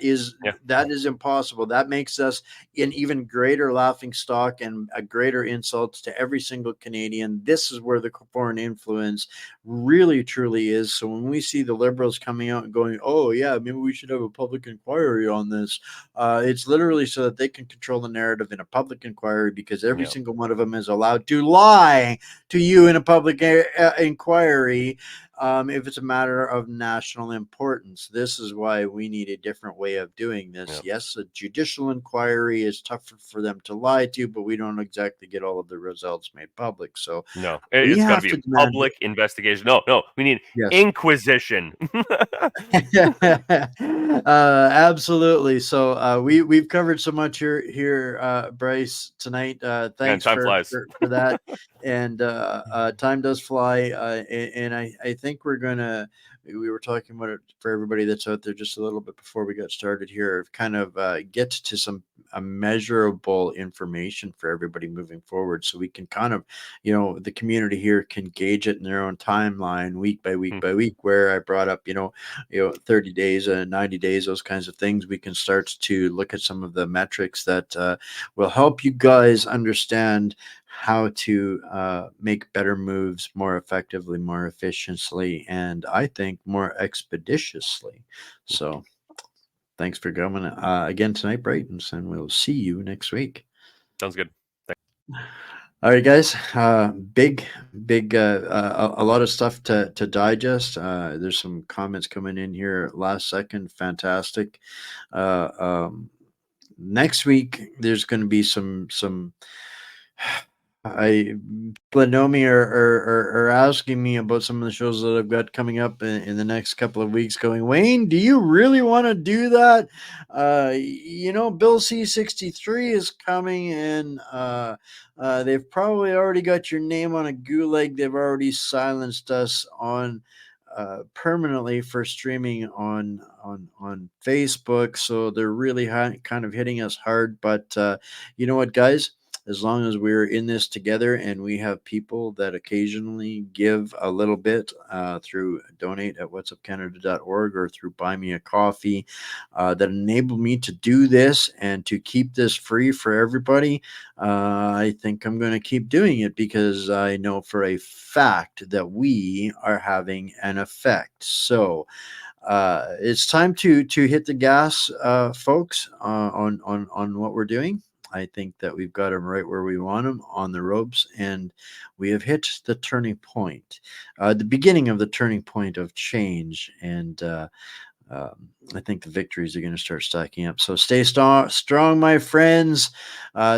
That is impossible. That makes us an even greater laughing stock and a greater insult to every single Canadian. This is where the foreign influence really truly is. So when we see the Liberals coming out and going, "Oh yeah, maybe we should have a public inquiry on this," it's literally so that they can control the narrative in a public inquiry, because every Yeah. single one of them is allowed to lie to you in a public inquiry, if it's a matter of national importance. This is why we need a different way of doing this. Yeah. Yes, a judicial inquiry is tougher for them to lie to, but we don't exactly get all of the results made public. So No, we it's got to have be a to demand, public investigation. No, no, we need yes. inquisition. Absolutely. So we've covered so much here, Bryce, tonight. Man, Thanks time flies. for that. And time does fly. And I think we were talking about it for everybody that's out there just a little bit before we got started here, kind of get to some measurable information for everybody moving forward, so we can kind of, the community here can gauge it in their own timeline, week by week Hmm. by week, where I brought up, 30 days, 90 days, those kinds of things. We can start to look at some of the metrics that will help you guys understand how to make better moves more effectively, more efficiently, and I think more expeditiously. So thanks for coming again tonight, Brightons, and we'll see you next week. Sounds good. All right, guys. Big, a lot of stuff to digest. There's some comments coming in here last second. Fantastic. Uh, um, Next week, there's going to be some. I People that know me are asking me about some of the shows that I've got coming up in the next couple of weeks. Going, Wayne, do you really want to do that? Bill C-63 is coming, and they've probably already got your name on a gulag. They've already silenced us on permanently for streaming on Facebook, so they're really kind of hitting us hard. But you know what, guys? As long as we're in this together and we have people that occasionally give a little bit through donate at whatsupcanada.org or through buy me a coffee, that enable me to do this and to keep this free for everybody, I think I'm going to keep doing it, because I know for a fact that we are having an effect. So it's time to hit the gas, folks, on what we're doing. I think that we've got them right where we want them, on the ropes, and we have hit the turning point, the beginning of the turning point of change. And I think the victories are going to start stacking up. So stay strong, my friends.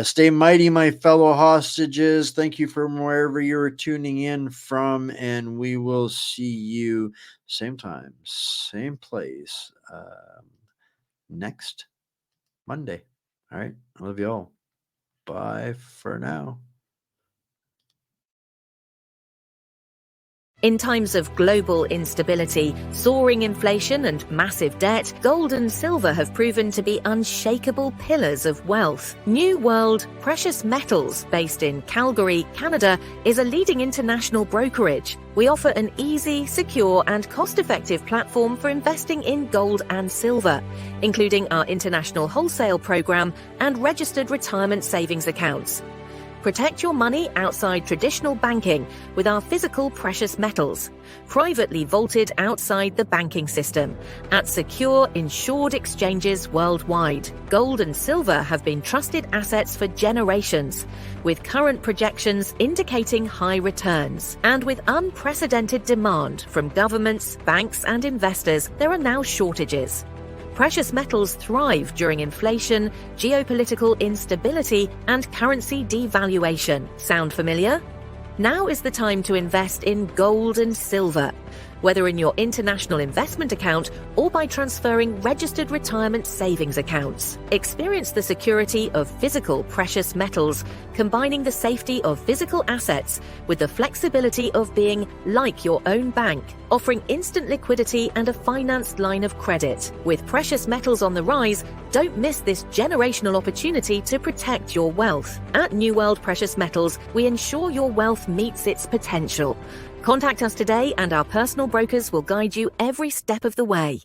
Stay mighty, my fellow hostages. Thank you from wherever you're tuning in from, and we will see you same time, same place, next Monday. All right. I love you all. Bye for now. In times of global instability, soaring inflation and massive debt, gold and silver have proven to be unshakable pillars of wealth. New World Precious Metals, based in Calgary, Canada, is a leading international brokerage. We offer an easy, secure, and cost-effective platform for investing in gold and silver, including our international wholesale program and registered retirement savings accounts. Protect your money outside traditional banking with our physical precious metals, privately vaulted outside the banking system, at secure, insured exchanges worldwide. Gold and silver have been trusted assets for generations, with current projections indicating high returns. And with unprecedented demand from governments, banks, and investors, there are now shortages. Precious metals thrive during inflation, geopolitical instability, and currency devaluation. Sound familiar? Now is the time to invest in gold and silver, whether in your international investment account or by transferring registered retirement savings accounts. Experience the security of physical precious metals, combining the safety of physical assets with the flexibility of being like your own bank, offering instant liquidity and a financed line of credit. With precious metals on the rise, don't miss this generational opportunity to protect your wealth. At New World Precious Metals, we ensure your wealth meets its potential. Contact us today and our personal brokers will guide you every step of the way.